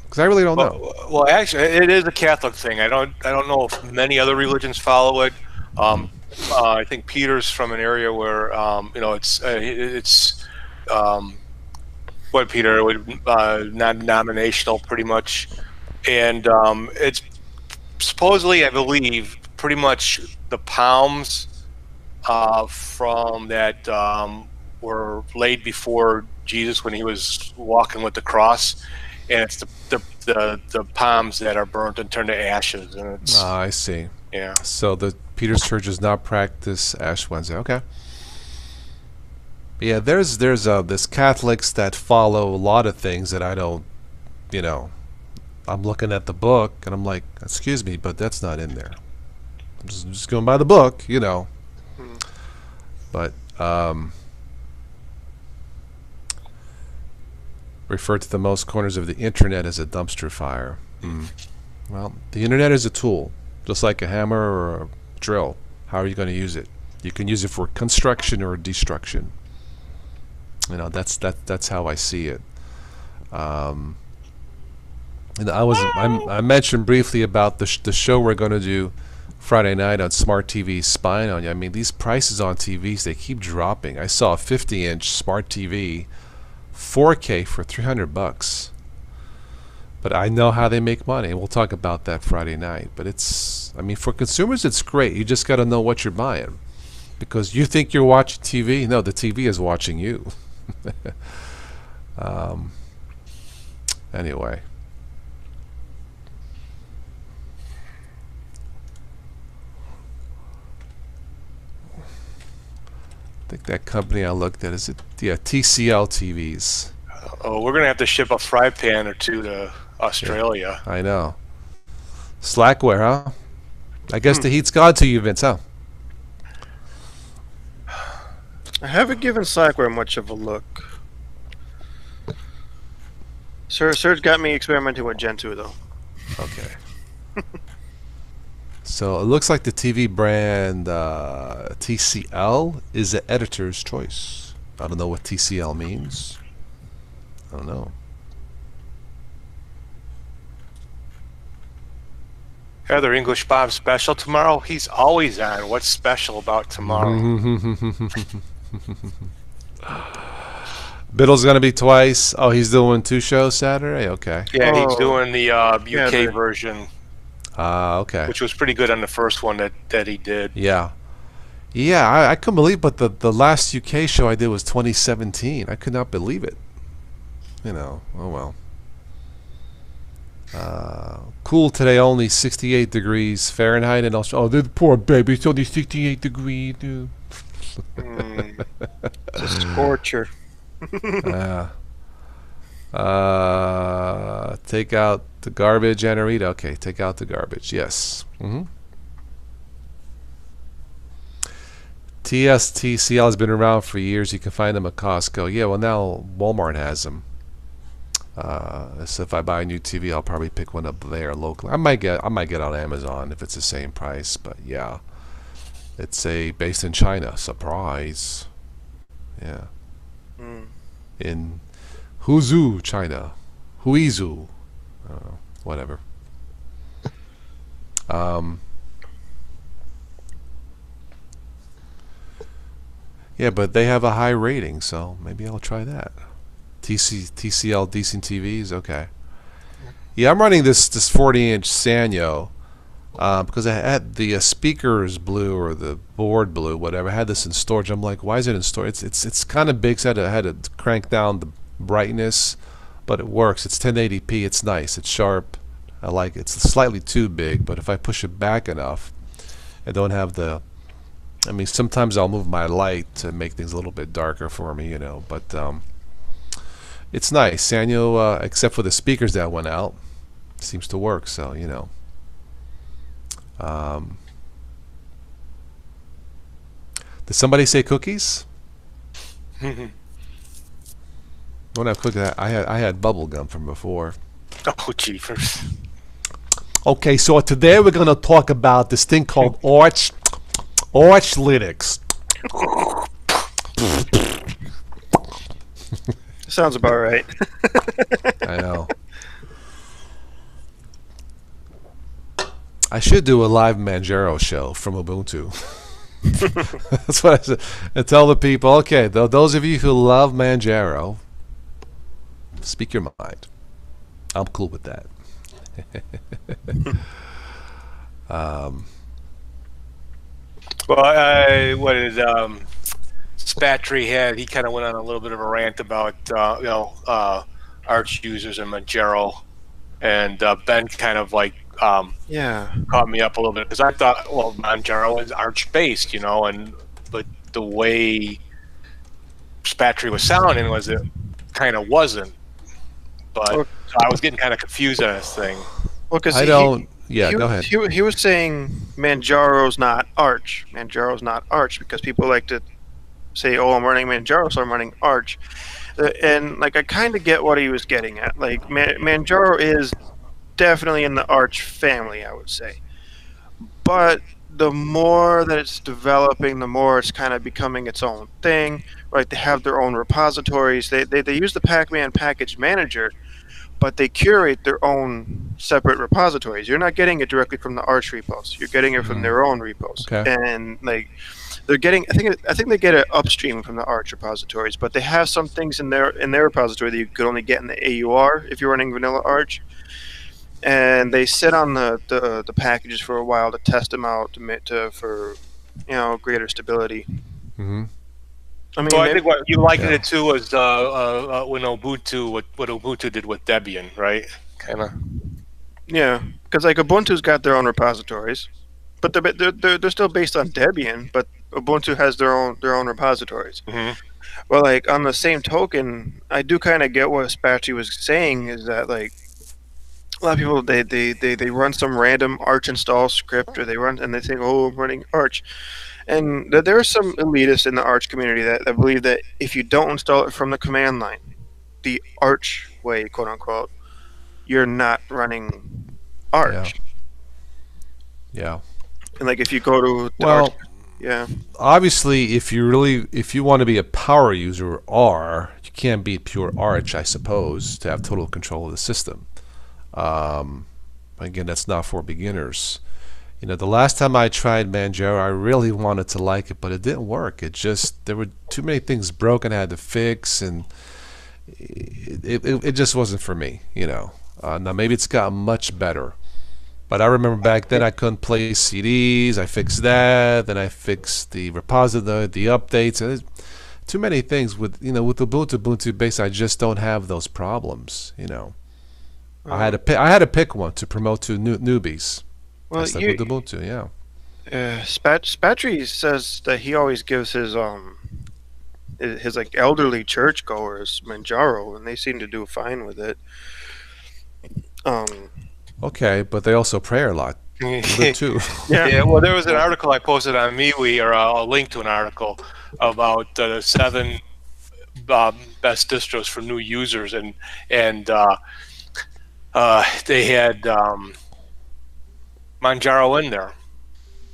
Because I really don't know.
Well, actually, it is a Catholic thing. I don't know if many other religions follow it. I think Peter's from an area where it's what Peter would non-denominational pretty much, and it's supposedly, I believe, pretty much the palms from that were laid before Jesus when he was walking with the cross, and it's the the palms that are burnt and turned to ashes, and it's
I see.
yeah.
So the Peter's Church does not practice Ash Wednesday. Okay. Yeah, there's this Catholics that follow a lot of things that I don't, you know. I'm looking at the book and I'm like, excuse me, but that's not in there. I'm just going by the book, you know. But refer to the most corners of the internet as a dumpster fire. Well, the internet is a tool, just like a hammer or a drill. How are you going to use it? You can use it for construction or destruction. You know, that's how I see it. And I mentioned briefly about the show we're going to do Friday night on Smart TV Spying on You. I mean, these prices on TVs, they keep dropping. I saw a 50-inch smart TV, 4K for $300. But I know how they make money. We'll talk about that Friday night. But it's, I mean, for consumers, it's great. You just got to know what you're buying, because you think you're watching TV. No, the TV is watching you. Anyway. I think that company I looked at, is it? Yeah, TCL TVs.
Oh, we're gonna have to ship a fry pan or two to Australia.
Yeah, I know. Slackware, huh? I guess the heat's gone to you, Vince, huh?
I haven't given Slackware much of a look. Serge got me experimenting with Gen 2, though.
Okay. So it looks like the TV brand TCL is the editor's choice. I don't know what TCL means. I don't know.
Heather English Bob special tomorrow? He's always on. What's special about tomorrow?
Biddle's going to be twice. Oh, he's doing 2 shows Saturday? Okay.
Yeah, he's doing the UK version.
Okay.
Which was pretty good on the first one that he did.
Yeah. Yeah, I couldn't believe, but the last UK show I did was 2017. I could not believe it. You know, oh well. Cool today, only 68 degrees Fahrenheit. And also, oh, the poor baby, it's only 68 degrees, dude.
Torture.
Take out the garbage, Anarita. Okay, take out the garbage. Yes. TSTCL has been around for years. You can find them at Costco. Yeah, well now Walmart has them. So if I buy a new TV, I'll probably pick one up there locally. I might get on Amazon if it's the same price. But yeah, it's based in China. Surprise. Yeah. In Huzhou, China. Huizhou. Whatever. Yeah, but they have a high rating, so maybe I'll try that. TCL decent TVs, okay. Yeah, I'm running this 40-inch Sanyo because I had the speakers blue or the board blue, whatever. I had this in storage. I'm like, why is it in storage? It's kind of big, so I had to crank down the brightness, but it works. It's 1080p. It's nice. It's sharp. I like it. It's slightly too big, but if I push it back enough, I don't have the. I mean, sometimes I'll move my light to make things a little bit darker for me, you know. But it's nice. Sanyo, except for the speakers that went out, seems to work. So you know. Did somebody say cookies? Don't have cookies. I had bubble gum from before.
Oh, jeepers.
Okay, so today we're gonna talk about this thing called Arch Linux.
Sounds about right.
I know. I should do a live Manjaro show from Ubuntu. That's what I said. And tell the people, okay, those of you who love Manjaro, speak your mind. I'm cool with that.
Well, what did Spatry had? He kind of went on a little bit of a rant about Arch users and Manjaro. and Ben kind of like caught me up a little bit because I thought, well, Manjaro is Arch based, but the way Spatry was sounding was it kind of wasn't. But so I was getting kind of confused on this thing.
Well, because
go ahead.
He was saying Manjaro's not Arch. Manjaro's not Arch because people like to say, "Oh, I'm running Manjaro, so I'm running Arch." And like I kind of get what he was getting at. Like Manjaro is definitely in the Arch family, I would say. But the more that it's developing, the more it's kind of becoming its own thing. Right? They have their own repositories. They use the Pac-Man package manager, but they curate their own separate repositories. You're not getting it directly from the Arch repos. You're getting it from their own repos.
Okay.
And like they're getting, I think they get it upstream from the Arch repositories, but they have some things in their repository that you could only get in the AUR if you're running vanilla Arch. And they sit on the packages for a while to test them out for greater stability.
Mm-hmm.
I mean,
well, I think what you likened it to was when Ubuntu, what Ubuntu did with Debian, right? Kind of.
Yeah, because like Ubuntu's got their own repositories, but they're still based on Debian. But Ubuntu has their own repositories.
Mm-hmm.
Well, like on the same token, I do kind of get what Spatry was saying is that like a lot of people they run some random Arch install script or they think, oh, I'm running Arch. And there are some elitists in the Arch community that believe that if you don't install it from the command line, the Arch way, quote unquote, you're not running Arch.
Yeah.
And like if you go to
Arch, obviously, if you want to be a power user or R, you can't be pure Arch, I suppose, to have total control of the system. Again, that's not for beginners. The last time I tried Manjaro, I really wanted to like it, but it didn't work. There were too many things broken I had to fix, and it just wasn't for me. Now maybe it's gotten much better, but I remember back then I couldn't play CDs. I fixed that, then I fixed the repository, the updates. And too many things with Ubuntu base. I just don't have those problems. I had to pick one to promote to newbies.
Well,
with Ubuntu, yeah.
Spatry says that he always gives his like elderly churchgoers Manjaro, and they seem to do fine with it.
Okay, but they also pray a lot too.
Yeah. Well, there was an article I posted on MeWe, or a link to an article about the 7 best distros for new users, and they had Manjaro in there,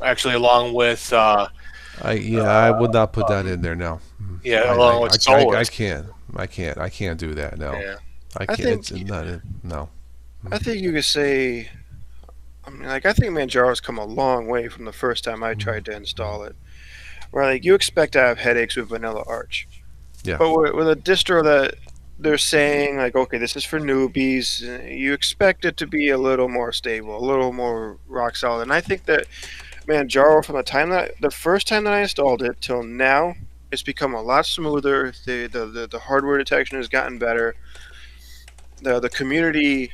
actually, along with.
I would not put that in there now.
Yeah, along with Solar.
I can't do that. No,
yeah.
I can't. No.
I think you could say. I mean, like I think Manjaro's come a long way from the first time I tried to install it. Where like you expect to have headaches with vanilla Arch.
Yeah.
But with a distro that they're saying like, okay, this is for newbies, you expect it to be a little more stable, a little more rock solid. And I think that Manjaro, from the first time that I installed it till now, it's become a lot smoother. The hardware detection has gotten better. The community,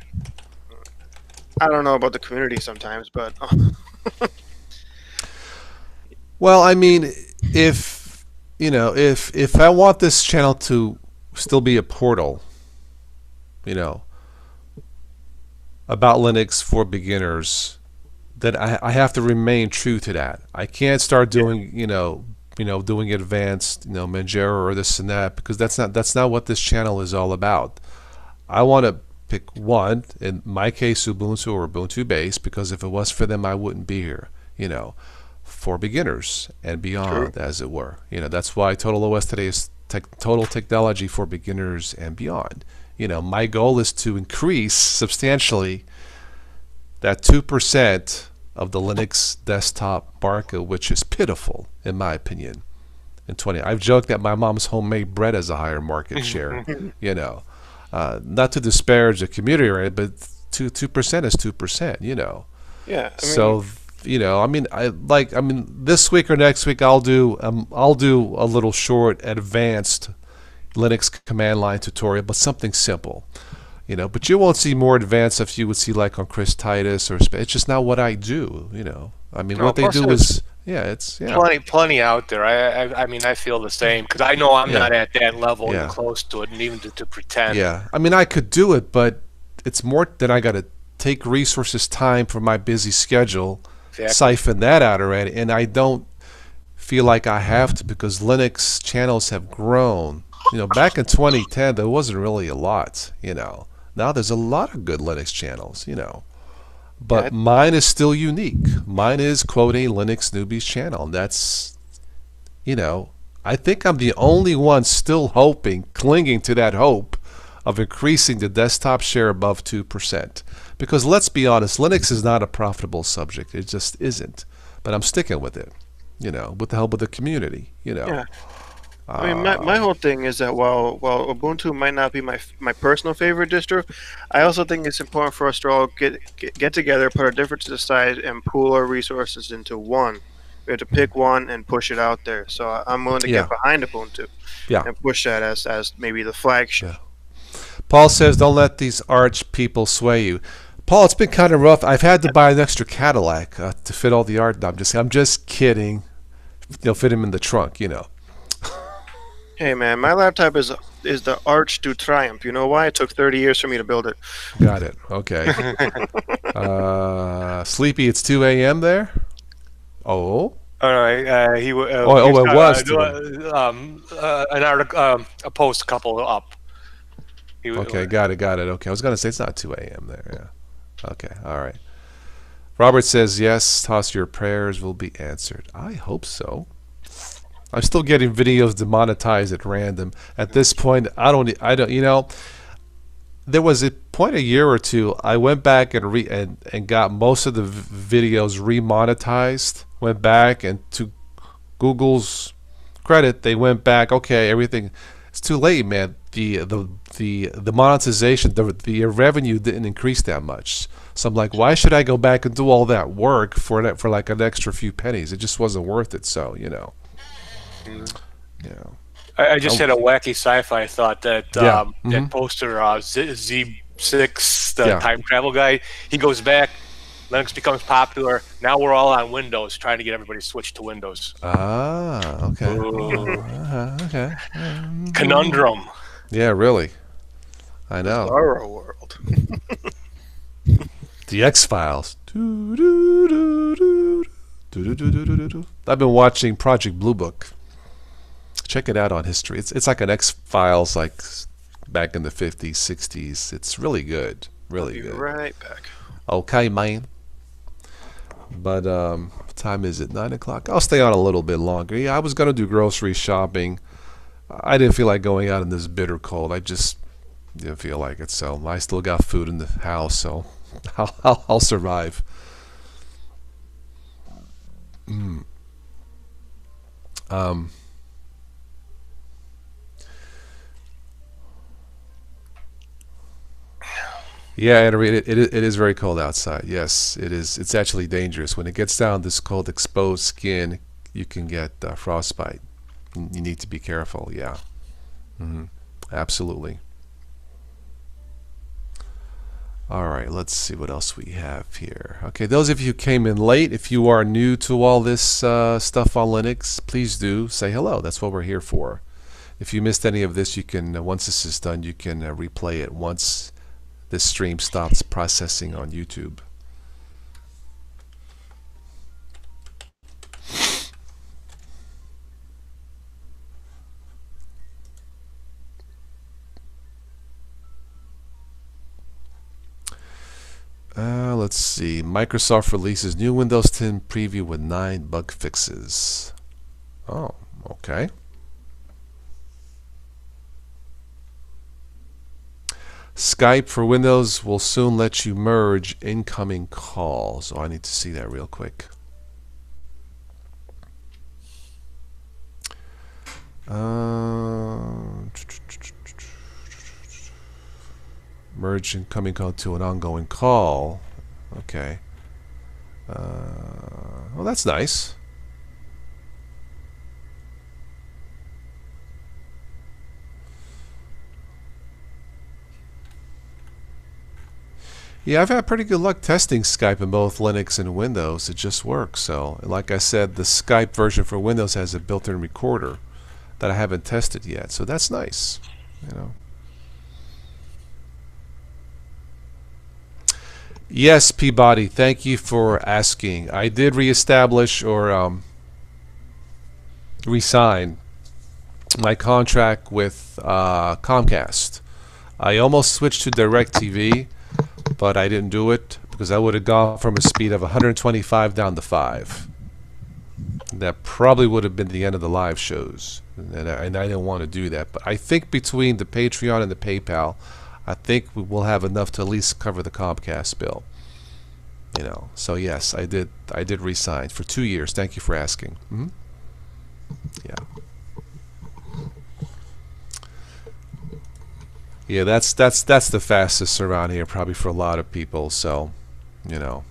I don't know about the community sometimes, but
well, I mean, if I want this channel to still be a portal, about Linux for beginners, then I have to remain true to that. I can't start doing doing advanced Manjaro or this and that, because that's not what this channel is all about. I want to pick one, in my case Ubuntu or Ubuntu base, because if it was for them I wouldn't be here, for beginners and beyond. True. As it were. That's why Total OS today is total technology for beginners and beyond. My goal is to increase substantially that 2% of the Linux desktop market, which is pitiful in my opinion. In 20, I've joked that my mom's homemade bread has a higher market share. Not to disparage the community, right? But 2% is 2%.
Yeah.
I mean, this week or next week I'll do a little short advanced Linux command line tutorial, but something simple. You know, but you won't see more advanced stuff you would see like on Chris Titus or it's just not what I do. You know, I mean, what they do is it's
plenty out there. I mean, I feel the same because I know I'm not at that level, even close to it, and even to pretend.
Yeah, I mean, I could do it, but it's more than I got to take resources, time from my busy schedule, siphon that out already, and I don't feel like I have to because Linux channels have grown. You know, back in 2010, there wasn't really a lot. You know. Now there's a lot of good Linux channels, you know, but mine is still unique. Mine is, quote, a Linux Newbies channel. And that's, you know, I think I'm the only one still clinging to that hope of increasing the desktop share above 2%. Because let's be honest, Linux is not a profitable subject. It just isn't. But I'm sticking with it, you know, with the help of the community, you know.
Yeah. I mean, my whole thing is that while Ubuntu might not be my personal favorite distro, I also think it's important for us to all get together, put our differences aside, and pool our resources into one. We have to pick one and push it out there. So I'm willing to get behind Ubuntu and push that as maybe the flagship.
Yeah. Paul says, don't let these Arch people sway you. Paul, it's been kind of rough. I've had to buy an extra Cadillac to fit all the art. I'm just kidding. You'll fit him in the trunk, you know.
Hey man, my laptop is the Arch to Triumph. You know why? It took 30 years for me to build it.
Got it. Okay. Sleepy, it's 2 a.m. there? Oh?
All right. It
was.
An article, a post, a couple up.
Okay, got it. Okay, I was going to say it's not 2 a.m. there. Yeah. Okay, all right. Robert says, yes, toss your prayers will be answered. I hope so. I'm still getting videos demonetized at random. At this point, I don't. You know, there was a point a year or two. I went back and got most of the videos remonetized. Went back and to Google's credit, they went back. Okay, everything. It's too late, man. The monetization, the revenue didn't increase that much. So I'm like, why should I go back and do all that work for like an extra few pennies? It just wasn't worth it. So you know. Yeah.
I just had a wacky sci-fi thought that that poster Z6, the time travel guy, he goes back, Linux becomes popular. Now we're all on Windows, trying to get everybody switched to Windows.
Ah, okay. Okay.
Conundrum.
Yeah, really. I know.
Bizarro world.
The X-Files. I've been watching Project Blue Book. Check it out on history. It's like an X-Files like back in the 50s, 60s. It's really good. Really good.
Right back.
Okay, man. But what time is it? 9 o'clock? I'll stay on a little bit longer. Yeah, I was going to do grocery shopping. I didn't feel like going out in this bitter cold. I just didn't feel like it. So I still got food in the house, so I'll survive. Yeah, and it is very cold outside. Yes, it is. It's actually dangerous. When it gets down this cold, exposed skin, you can get frostbite. You need to be careful. Yeah. Absolutely. All right, let's see what else we have here. Okay, those of you who came in late, if you are new to all this stuff on Linux, please do say hello. That's what we're here for. If you missed any of this, you can, once this is done, you can replay it once this stream stops processing on YouTube. Let's see. Microsoft releases new Windows 10 preview with 9 bug fixes. Oh, okay. Skype for Windows will soon let you merge incoming calls. Oh, I need to see that real quick. Merge incoming call to an ongoing call. Okay. Well, that's nice. Yeah, I've had pretty good luck testing Skype in both Linux and Windows. It just works. So, like I said, the Skype version for Windows has a built-in recorder that I haven't tested yet. So that's nice, you know. Yes, Peabody, thank you for asking. I did reestablish or re-sign my contract with Comcast. I almost switched to DirecTV, but I didn't do it because I would have gone from a speed of 125 down to 5. That probably would have been the end of the live shows, and I didn't want to do that. But I think between the Patreon and the PayPal, I think we will have enough to at least cover the Comcast bill. You know, so yes, I did resign for 2 years. Thank you for asking. Yeah. Yeah, that's the fastest around here, probably for a lot of people. So, you know.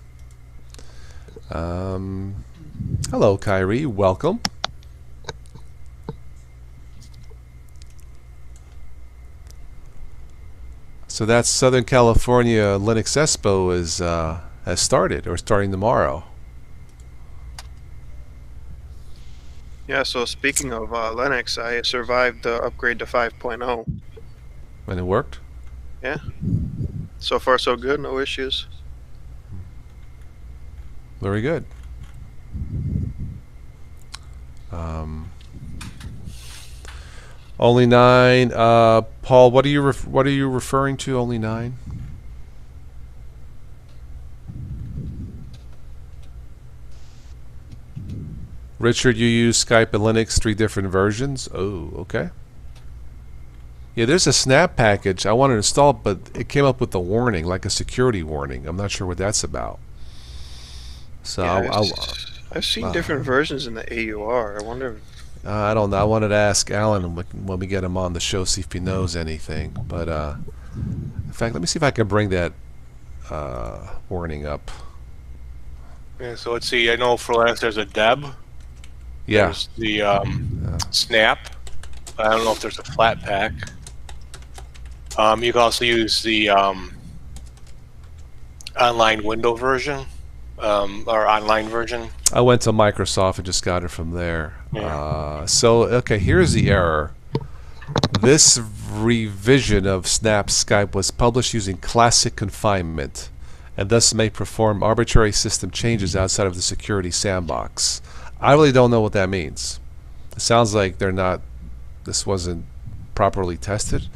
Hello, Kyrie. Welcome. So that's Southern California Linux Expo has started, or starting tomorrow.
Yeah, so speaking of Linux, I survived the upgrade to 5.0.
And it worked?
Yeah. So far, so good. No issues.
Very good. Only 9. Paul, what are you referring to? Only 9? Richard, you use Skype and Linux 3 different versions? Oh, okay. Yeah, there's a snap package. I wanted to install it, but it came up with a warning, like a security warning. I'm not sure what that's about. So
yeah, I've seen different versions in the AUR. I wonder if
I don't know. I wanted to ask Alan when we get him on the show, see if he knows anything. But in fact, let me see if I can bring that warning up.
Yeah, so let's see. I know for Linux there's a deb.
Yeah.
There's the snap. I don't know if there's a flat pack. You can also use the online window version, or online version.
I went to Microsoft and just got it from there.
Yeah.
So, okay, here's the error. This revision of Snap Skype was published using classic confinement and thus may perform arbitrary system changes outside of the security sandbox. I really don't know what that means. It sounds like this wasn't properly tested,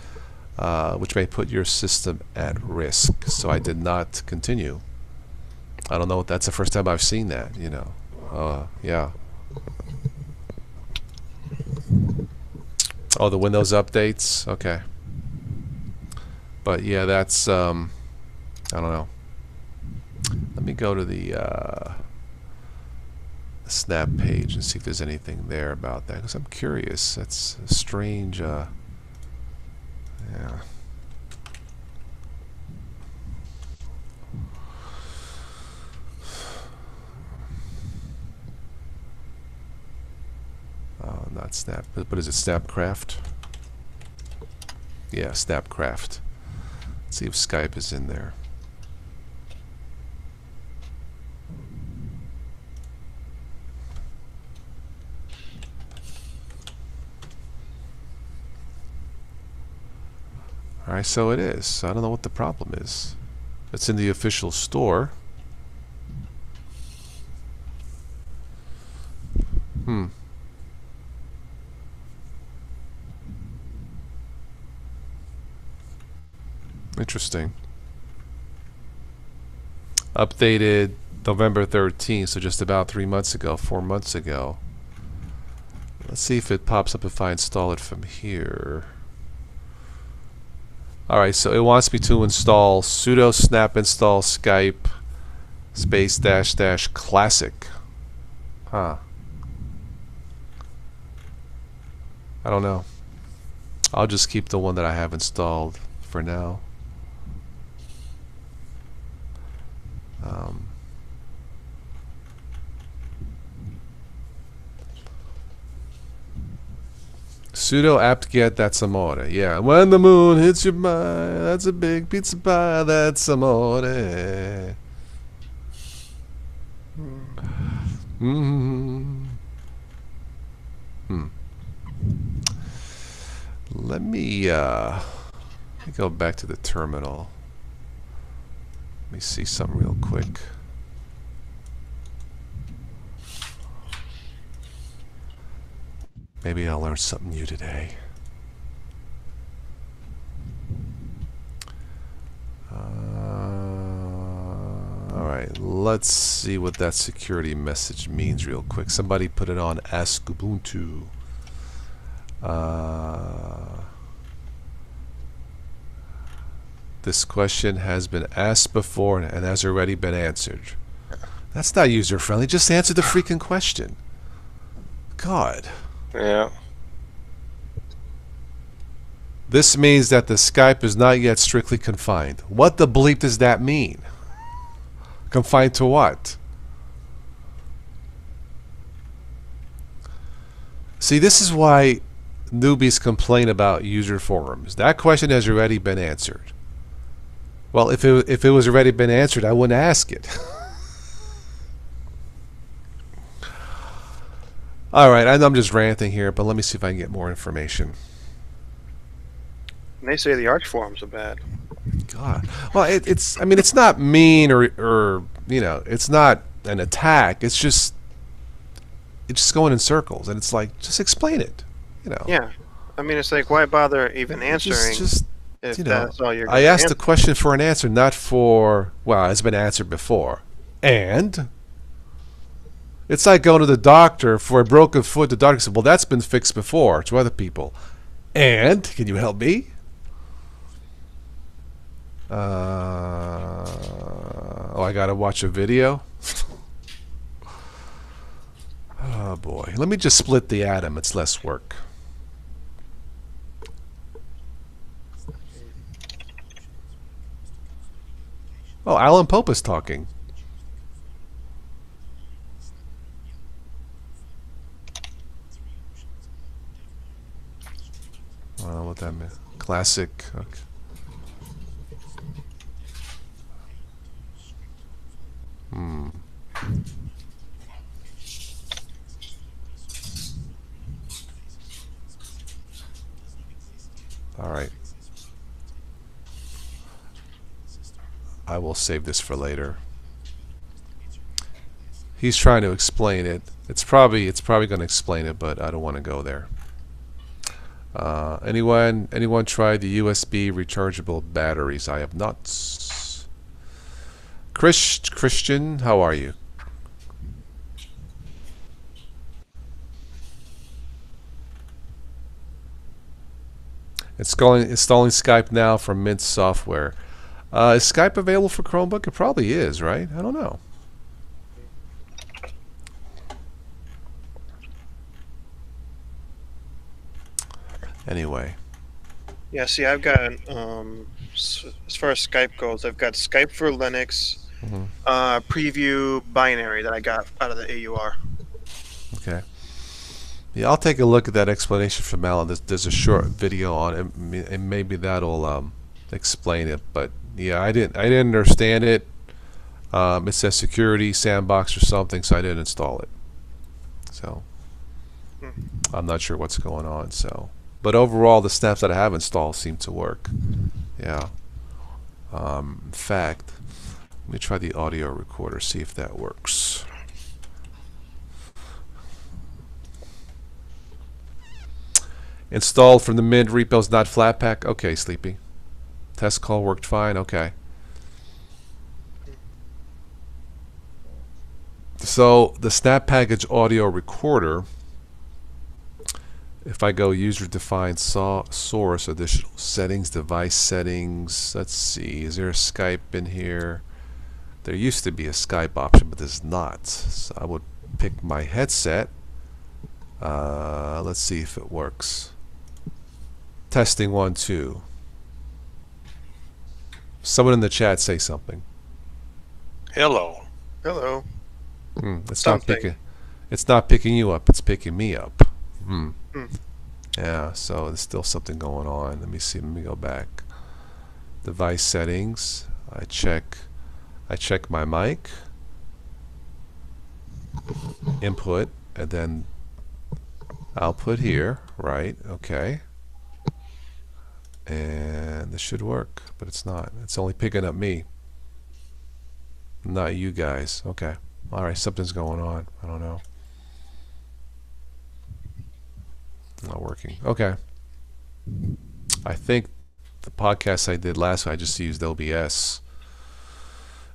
which may put your system at risk. So I did not continue. I don't know. That's the first time I've seen that, you know. Yeah. Oh, the Windows updates? Okay. But yeah, that's, I don't know. Let me go to the Snap page and see if there's anything there about that, because I'm curious. That's a strange, yeah. Not Snap, but is it Snapcraft? Yeah, Snapcraft. Let's see if Skype is in there. Alright, so it is. I don't know what the problem is. It's in the official store. Interesting. Updated November 13th, so just about 3 months ago, 4 months ago. Let's see if it pops up if I install it from here. Alright, so it wants me to install sudo snap install Skype space dash dash classic. Huh. I don't know. I'll just keep the one that I have installed for now. Pseudo apt-get, that's amore. Yeah, when the moon hits your mind, that's a big pizza pie, that's amore. Mm-hmm. Let me go back to the terminal. Let me see something real quick. Maybe I'll learn something new today. Alright, let's see what that security message means real quick. Somebody put it on Ask Ubuntu. This question has been asked before and has already been answered. That's not user-friendly. Just answer the freaking question. God.
Yeah.
This means that the Skype is not yet strictly confined. What the bleep does that mean? Confined to what? See, this is why newbies complain about user forums. That question has already been answered. Well, if it was already been answered, I wouldn't ask it. Alright, I know I'm just ranting here, but let me see if I can get more information.
And they say the Arch forums are bad.
God. Well, it's I mean, it's not mean or you know, it's not an attack. It's just going in circles, and it's like, just explain it, you know.
Yeah. I mean, it's like, why bother even answering if
you know,
that's all you're going
I
to
asked
answer?
the question for an answer, not for, well, it's been answered before. And it's like going to the doctor for a broken foot. The doctor said, well, that's been fixed before to other people. And can you help me? Oh, I gotta watch a video? Oh boy. Let me just split the atom. It's less work. Oh, Alan Pope is talking. I don't know what that means. Classic. Okay. All right. I will save this for later. He's trying to explain it. It's probably going to explain it, but I don't want to go there. Anyone tried the USB rechargeable batteries? I have not. Christian, how are you? Installing Skype now from Mint Software. Is Skype available for Chromebook? It probably is, right? I don't know. Anyway.
Yeah, see, I've got, as far as Skype goes, I've got Skype for Linux, preview binary that I got out of the AUR.
Okay. Yeah, I'll take a look at that explanation from Alan. There's a short video on it, and maybe that'll explain it. But yeah, I didn't understand it. It says security sandbox or something, so I didn't install it. So I'm not sure what's going on. So, but overall, the snaps that I have installed seem to work. Yeah. In fact, let me try the audio recorder, see if that works. Installed from the Mint repos, not Flatpak. Okay, Sleepy. Test call worked fine. Okay. So the snap package audio recorder, if I go user defined source, additional settings, device settings, let's see, is there a Skype in here? There used to be a Skype option, but there's not. So I would pick my headset. Let's see if it works. Testing 1 2. Someone in the chat say something.
Hello.
Hello.
It's not picking. It's not picking you up. It's picking me up. Yeah, so there's still something going on. Let me see. Let me go back. Device settings. I check my mic, input, and then output here. Right. Okay. And this should work, but it's not. It's only picking up me, not you guys. Okay. All right. Something's going on. I don't know. Not working. Okay. I think the podcast I did last week, I just used OBS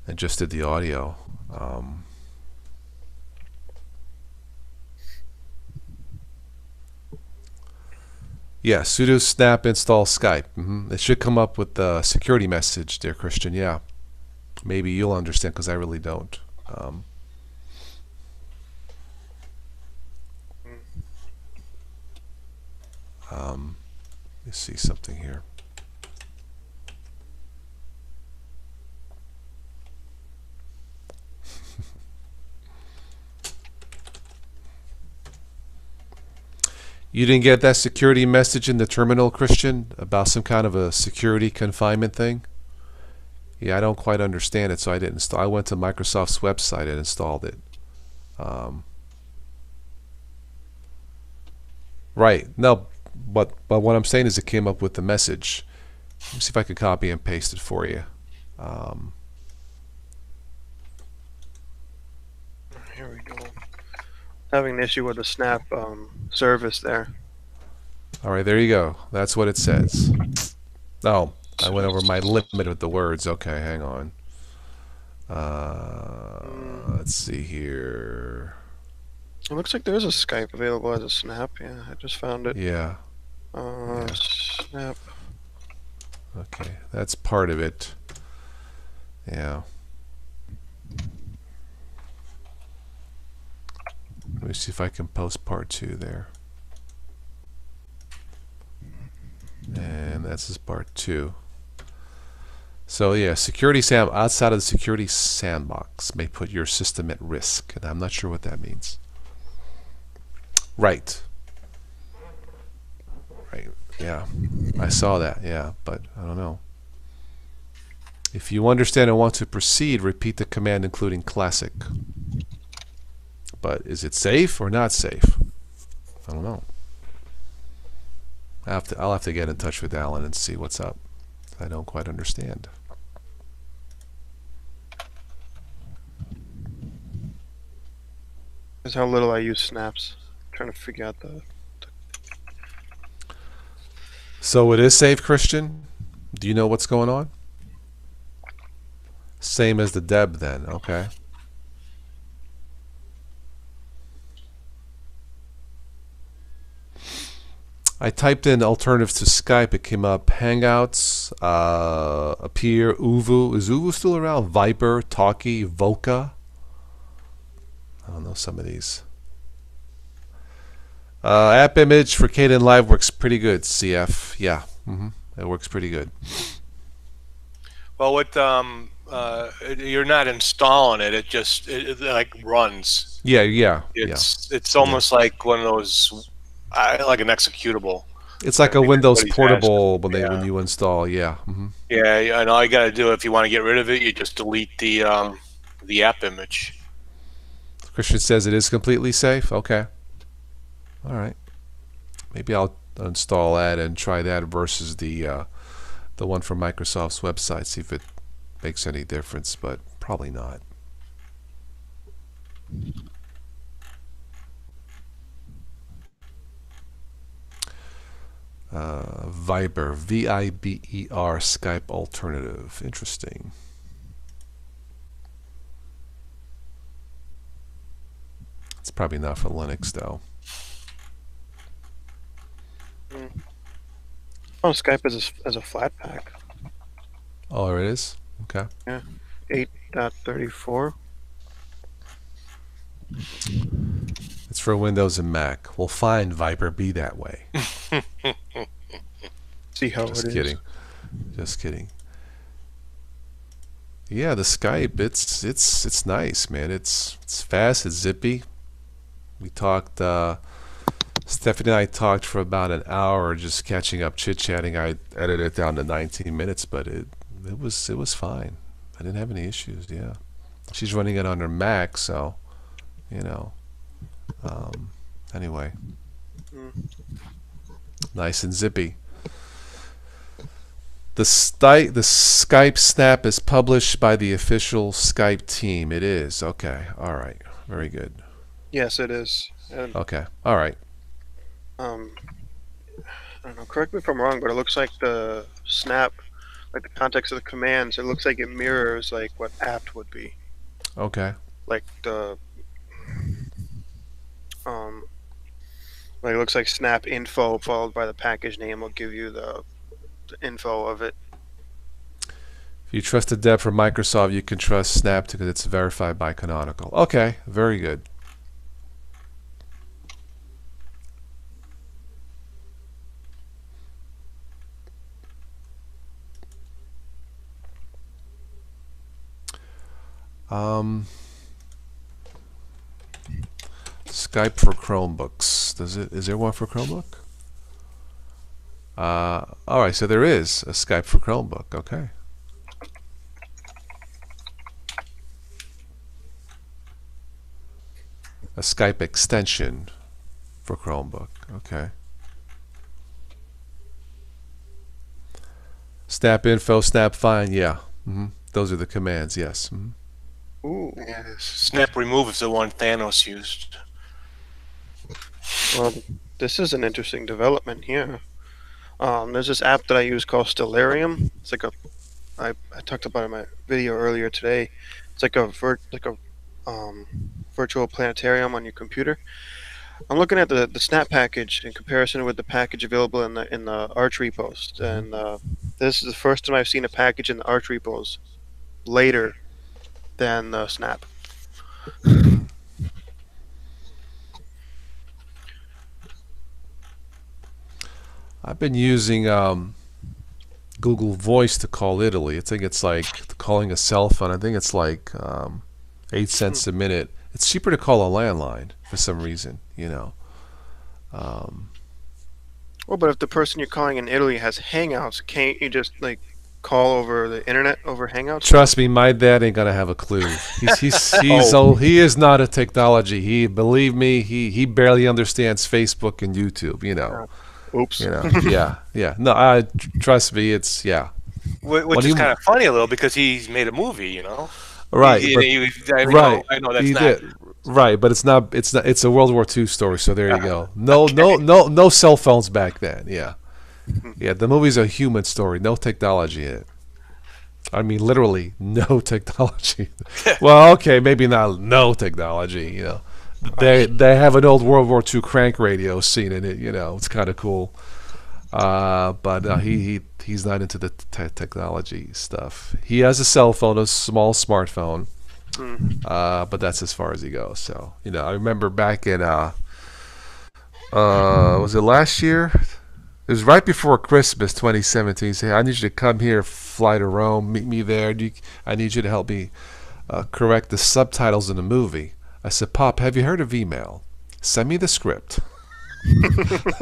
and just did the audio. Yeah, sudo snap install Skype. It should come up with the security message, dear Christian. Yeah. Maybe you'll understand because I really don't. Let's see something here. You didn't get that security message in the terminal, Christian, about some kind of a security confinement thing? Yeah, I don't quite understand it, so I didn't install. I went to Microsoft's website and installed it. Right. No, but what I'm saying is it came up with the message. Let me see if I can copy and paste it for you.
Here we go. Having an issue with the Snap service there.
All right, there you go. That's what it says. Oh, I went over my limit with the words. Okay, hang on. Let's see here.
It looks like there is a Skype available as a Snap. Yeah, I just found it.
Yeah.
Snap.
Okay, that's part of it. Yeah. Let me see if I can post part 2 there. And that's his part 2. So yeah, security outside of the security sandbox may put your system at risk, and I'm not sure what that means. Right. Right. Yeah. I saw that. Yeah, but I don't know. If you understand and want to proceed, repeat the command including classic. But is it safe or not safe? I don't know. I'll have to get in touch with Alan and see what's up. I don't quite understand.
That's how little I use Snaps. I'm trying to figure out the...
So it is safe, Christian? Do you know what's going on? Same as the Deb then, okay. I typed in alternatives to Skype. It came up Hangouts, Appear, Uvu. Is Uvu still around? Viber, Talkie, Voca. I don't know some of these. App image for Kden Live works pretty good, CF. Yeah, it works pretty good.
Well, with you're not installing it; it like runs.
Yeah.
It's almost like one of those, like an executable.
It's like a Windows portable when you install. Yeah.
Yeah, and all you got to do if you want to get rid of it, you just delete the app image.
Christian says it is completely safe. Okay. All right. Maybe I'll install that and try that versus the one from Microsoft's website. See if it makes any difference, but probably not. Viber, V-I-B-E-R, Skype alternative. Interesting. It's probably not for Linux though.
Oh, Skype as a flat pack.
Oh, it is? Okay.
Yeah, 8.34.
It's for Windows and Mac. Well, fine, Viber, be that way.
See how
Just
it
kidding.
is.
Just kidding. Yeah, the Skype, it's nice, man. It's fast, it's zippy. We talked Stephanie and I talked for about an hour, just catching up, chit-chatting. I edited it down to 19 minutes, but it was fine. I didn't have any issues. Yeah, she's running it on her Mac, so you know. Anyway, nice and zippy. The Skype snap is published by the official Skype team. It is. Okay. All right. Very good.
Yes, it is. And,
okay. All right.
I don't know. Correct me if I'm wrong, but it looks like the snap, like the context of the commands, it looks like it mirrors like what apt would be.
Okay.
Like the like it looks like snap info followed by the package name will give you the info of it.
If you trust the dev from Microsoft, you can trust Snap because it's verified by Canonical. Okay, very good. Skype for Chromebooks. Is there one for Chromebook? All right, so there is a Skype for Chromebook. Okay. A Skype extension for Chromebook. Okay. Snap info, snap find. Yeah. Those are the commands. Yes.
Ooh.
Yeah, snap remove is the one Thanos used.
Well, this is an interesting development here. There's this app that I use called Stellarium. It's like I talked about it in my video earlier today. It's like a virtual planetarium on your computer. I'm looking at the Snap package in comparison with the package available in the Arch repos, and this is the first time I've seen a package in the Arch repos later than the Snap.
I've been using Google Voice to call Italy. I think it's like calling a cell phone. I think it's like 8 cents a minute. It's cheaper to call a landline for some reason, you know.
Well, but if the person you're calling in Italy has Hangouts, can't you just like call over the internet over Hangouts?
Trust me, my dad ain't gonna have a clue. He's old. He is not a technology. Believe me, he barely understands Facebook and YouTube. You know.
Oops.
You know. Yeah. No, trust me. It's
Which is kind of funny a little because he's made a movie. You know.
Right.
I know that's not.
Did. Right, but it's not. It's a World War II story. So there you go. No, okay. No cell phones back then. Yeah. Yeah, the movie's a human story, no technology in it. I mean, literally, no technology. Well, okay, maybe not no technology, you know. They have an old World War II crank radio scene in it, you know. It's kind of cool. But he's not into the technology stuff. He has a cell phone, a small smartphone, but that's as far as he goes. So, you know, I remember back in, was it last year? It was right before Christmas 2017. He said, I need you to come here, fly to Rome, meet me there. I need you to help me correct the subtitles in the movie. I said, Pop, have you heard of email? Send me the script.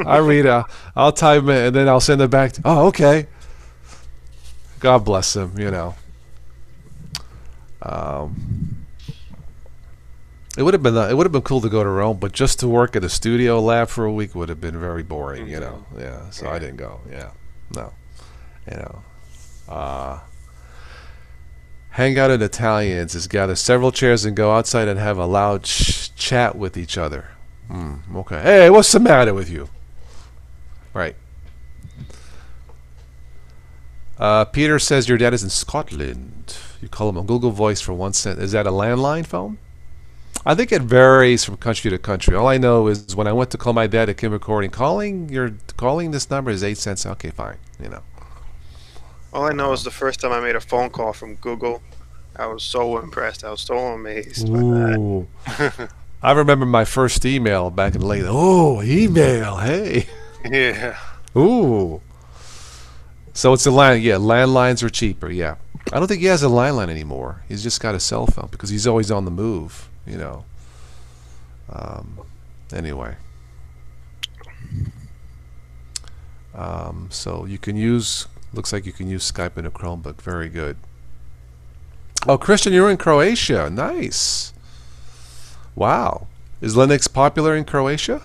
I read it. I'll type it, and then I'll send it back. Oh, okay. God bless him, you know. It would have been cool to go to Rome, but just to work at a studio lab for a week would have been very boring, you know. Yeah, so I didn't go. Yeah, no, you know. Hang out in Italians is gather several chairs and go outside and have a loud chat with each other. Okay. Hey, what's the matter with you? Right. Peter says your dad is in Scotland. You call him on Google Voice for 1 cent. Is that a landline phone? I think it varies from country to country. All I know is when I went to call my dad at Kim Recording, calling this number is 8 cents. Okay, fine. You know.
All I know is the first time I made a phone call from Google, I was so impressed. I was so amazed by that.
I remember my first email back in the late. Oh, email. Hey.
Yeah.
Ooh. So it's a line. Yeah, landlines are cheaper. Yeah. I don't think he has a landline anymore. He's just got a cell phone because he's always on the move. You know. Anyway. So you can use, looks like you can use Skype in a Chromebook. Very good. Oh, Christian, you're in Croatia. Nice. Wow. Is Linux popular in Croatia?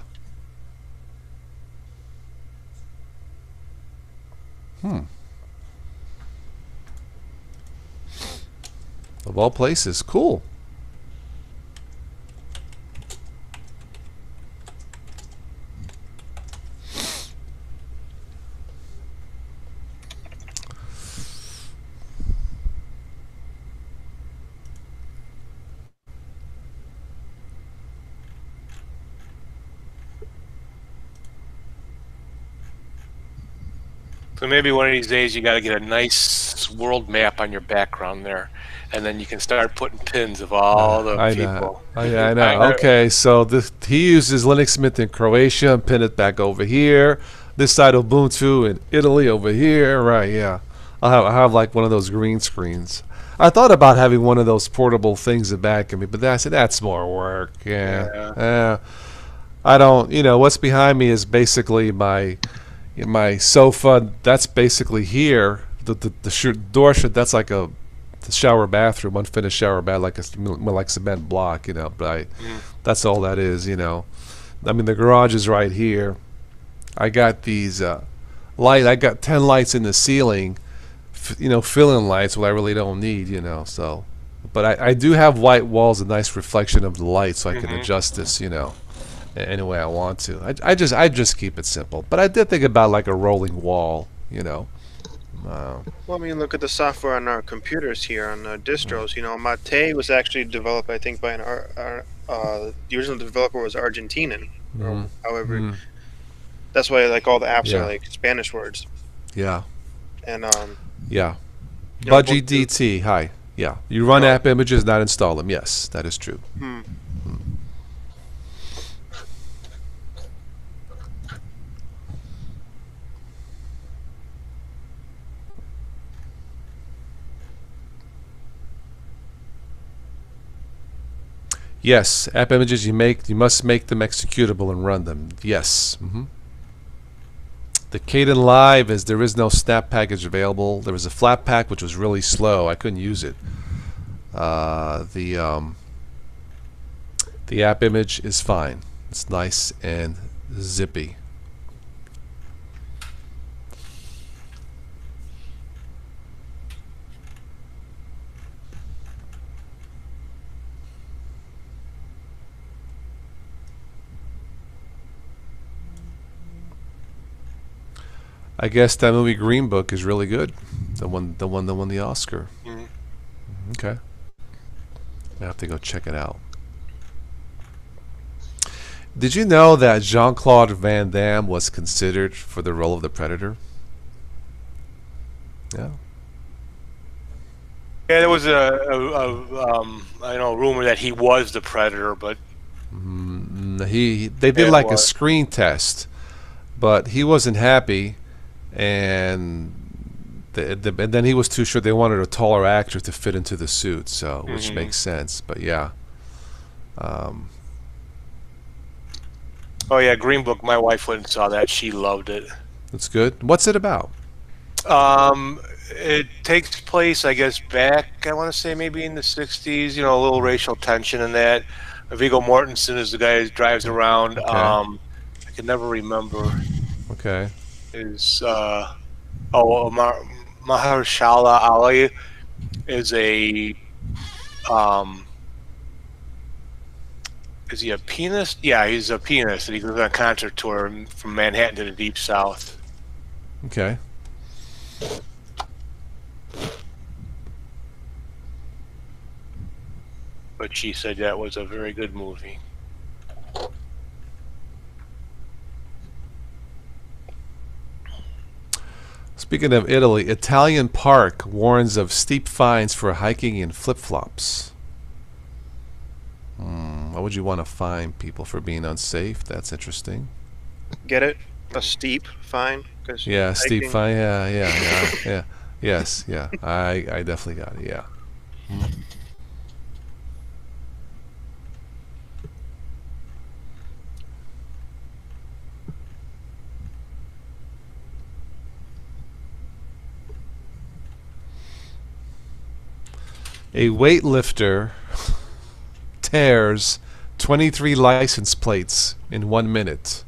Of all places. Cool.
So maybe one of these days you got to get a nice world map on your background there, and then you can start putting pins of all the
I
people.
know. Oh, yeah, I know. Okay, so he uses Linux Mint in Croatia and pin it back over here. This side Ubuntu in Italy over here. Right, yeah. I have like one of those green screens. I thought about having one of those portable things back of me, but I said that's more work. Yeah. I don't. What's behind me is basically my sofa. That's basically here. The door should. That's like the shower bathroom, unfinished shower bath, like like cement block. But that's all that is. I mean, the garage is right here. I got these light. I got 10 lights in the ceiling. Fill-in lights, what I really don't need. So, but I do have white walls, a nice reflection of the light, so I can adjust this. Any way I want to. I just keep it simple. But I did think about like a rolling wall.
Well, I mean, look at the software on our computers here on distros. Mate was actually developed, I think, by the original developer was Argentinian. However, that's why like all the apps are like Spanish words.
Yeah.
And
yeah. Budgie DT. Hi. Yeah. You run app images, not install them. Yes, that is true. Yes, app images you must make them executable and run them. Yes. The Kden Live is there is no snap package available. There was a Flatpak which was really slow. I couldn't use it. The app image is fine. It's nice and zippy. I guess that movie Green Book is really good. The one that won the Oscar. Okay. I have to go check it out. Did you know that Jean-Claude Van Damme was considered for the role of the Predator? Yeah.
Yeah, there was a rumor that he was the Predator, but
they did like a screen test, but he wasn't happy. And then he was too short. They wanted a taller actor to fit into the suit, so which makes sense. But yeah. Oh
yeah, Green Book. My wife went and saw that. She loved it.
That's good. What's it about?
It takes place, I guess, back. I want to say maybe in the '60s. A little racial tension in that. Viggo Mortensen is the guy who drives around.
Okay.
I can never remember.
Okay.
Is Mahershala Ali is a is he a pianist? Yeah, he's a pianist, and he goes on a concert tour from Manhattan to the Deep South.
Okay.
But she said that was a very good movie.
Speaking of Italy, Italian park warns of steep fines for hiking in flip-flops. Why would you want to fine people for being unsafe? That's interesting.
Get it? A steep fine?
Yeah, steep fine. Yeah. Yes, yeah. I definitely got it. Yeah. A weightlifter tears 23 license plates in 1 minute.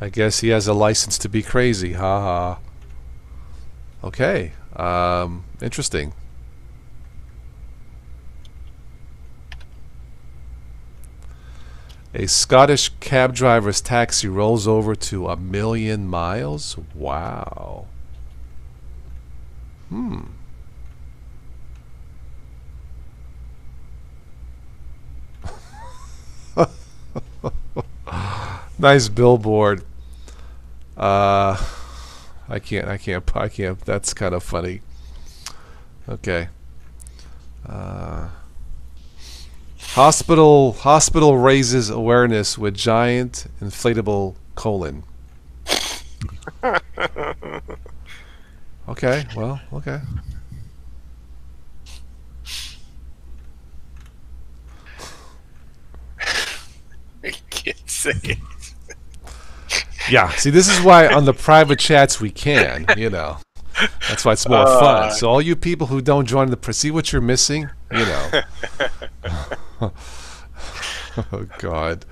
I guess he has a license to be crazy. Ha ha. Okay. Interesting. A Scottish cab driver's taxi rolls over to 1,000,000 miles. Wow. Nice billboard. I can't. That's kind of funny. Okay. Hospital raises awareness with giant inflatable colon. Okay. Well. Okay.
I can't say it.
Yeah. See, this is why on the private chats we can. You know. That's why it's more fun. So all you people who don't join the see what you're missing. You know. Oh God.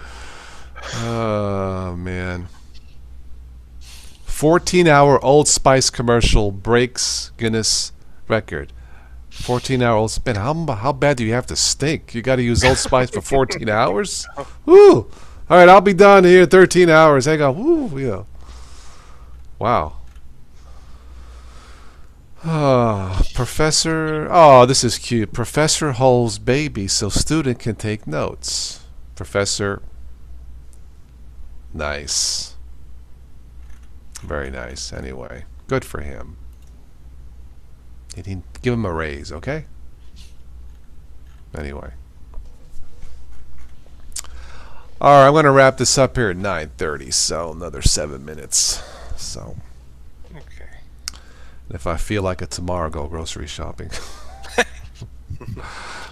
Oh man. 14-hour Old Spice commercial breaks Guinness record. 14-hour Old Spice. How bad do you have to stink? You got to use Old Spice for 14 hours? Woo! All right, I'll be done here in 13 hours. Hang on. Woo! Yeah. Wow. Professor. Oh, this is cute. Professor holds baby so student can take notes. Professor. Nice. Very nice. Anyway, good for him. He didn't give him a raise, okay? Anyway. All right, I'm going to wrap this up here at 9:30, so another 7 minutes. So.
Okay.
If I feel like it tomorrow, I'll go grocery shopping.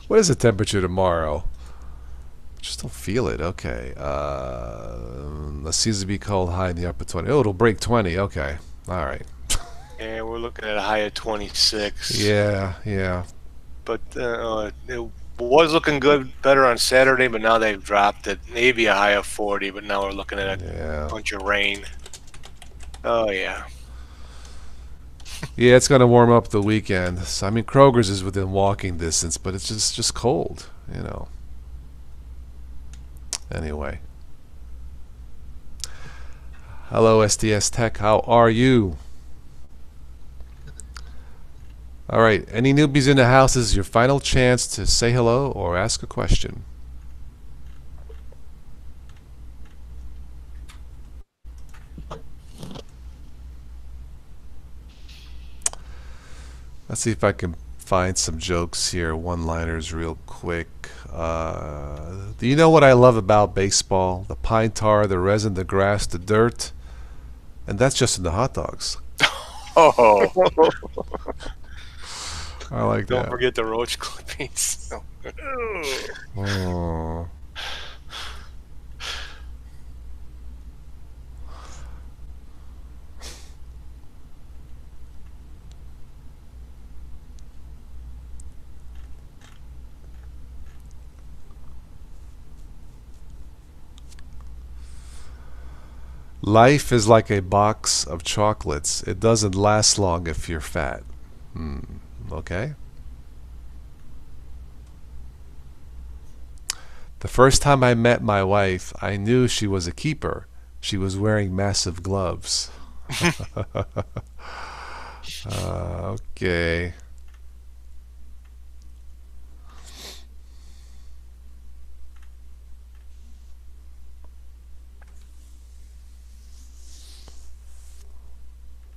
What is the temperature tomorrow? Just don't feel it. Okay. It seems to be cold, high in the upper 20. Oh, it'll break 20. Okay. All right.
Yeah, we're looking at a high of 26.
Yeah.
But it was looking good, better on Saturday, but now they've dropped it. Maybe a high of 40, but now we're looking at a bunch of rain. Oh, yeah.
Yeah, it's going to warm up the weekend. So, I mean, Kroger's is within walking distance, but it's just cold, you know. Anyway. Hello, SDS Tech. How are you? All right. Any newbies in the house? This is your final chance to say hello or ask a question. Let's see if I can find some jokes here, one-liners real quick. Do you know what I love about baseball? The pine tar, the resin, the grass, the dirt. And that's just in the hot dogs.
Oh.
I like that.
Don't forget the roach clippings.
Oh. Life is like a box of chocolates. It doesn't last long if you're fat. Okay. The first time I met my wife, I knew she was a keeper. She was wearing massive gloves. Okay.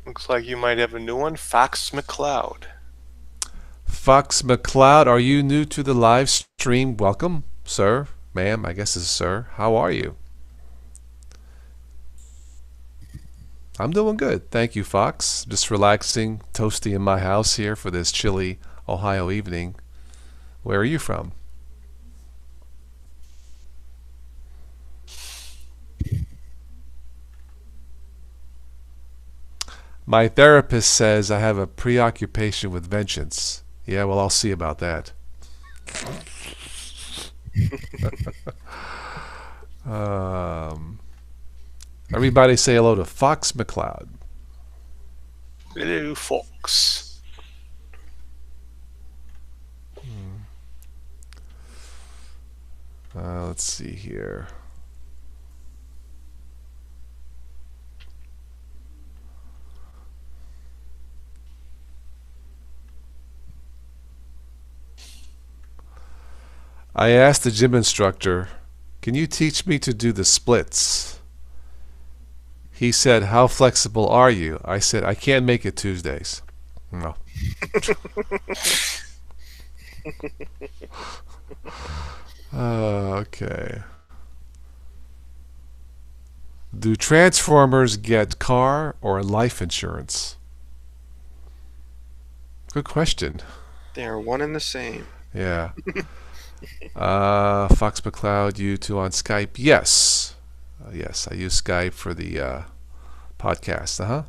Looks like you might have a new one. Fox McCloud.
Fox McCloud, are you new to the live stream? Welcome, sir, ma'am. I guess it's sir. How are you? I'm doing good. Thank you, Fox. Just relaxing, toasty in my house here for this chilly Ohio evening. Where are you from? My therapist says I have a preoccupation with vengeance. Yeah, well, I'll see about that. Everybody say hello to Fox McCloud.
Hello, Fox.
Let's see here. I asked the gym instructor, "Can you teach me to do the splits?" He said, "How flexible are you?" I said, "I can't make it Tuesdays." No. Okay. Do Transformers get car or life insurance? Good question.
They are one and the same.
Yeah. Fox McCloud, you two on Skype? Yes. Yes, I use Skype for the podcast.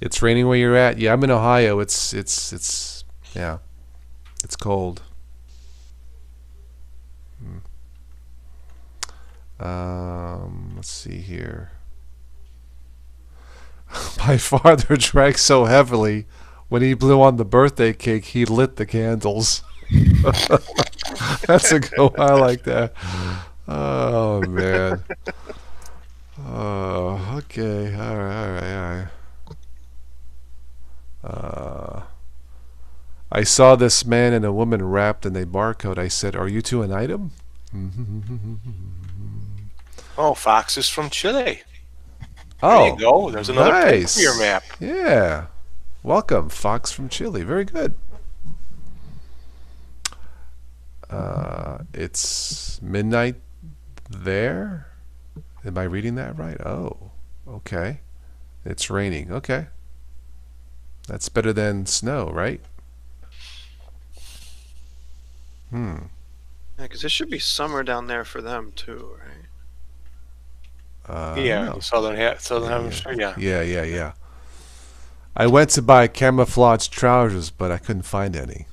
It's raining where you're at? Yeah, I'm in Ohio. It's yeah. It's cold. Let's see here. My father drank so heavily when he blew on the birthday cake, he lit the candles. That's a good one. I like that. Oh, man. Oh, okay. All right. I saw this man and a woman wrapped in a barcode. I said, "Are you two an item?"
Oh, Fox is from Chile.
Oh,
there you go. There's another
nice.
for your map.
Yeah. Welcome, Fox from Chile. Very good. It's midnight there. Am I reading that right? Oh, okay. It's raining. Okay. That's better than snow, right?
Yeah, because it should be summer down there for them too, right?
Yeah,
No.
southern hemisphere. Yeah.
Yeah. I went to buy camouflage trousers, but I couldn't find any.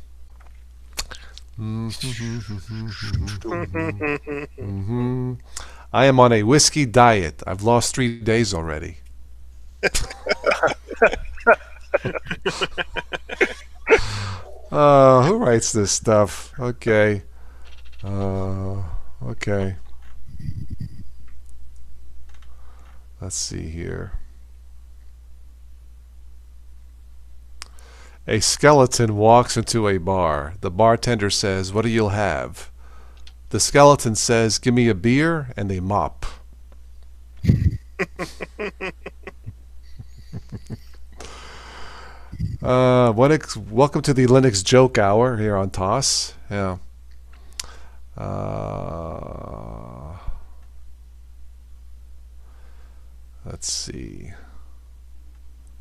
I am on a whiskey diet. I've lost 3 days already. Who writes this stuff? Okay. Okay. Let's see here. A skeleton walks into a bar. The bartender says, "What do you have?" The skeleton says, "Give me a beer and a mop." Welcome to the Linux Joke Hour here on TOS. Yeah. Let's see.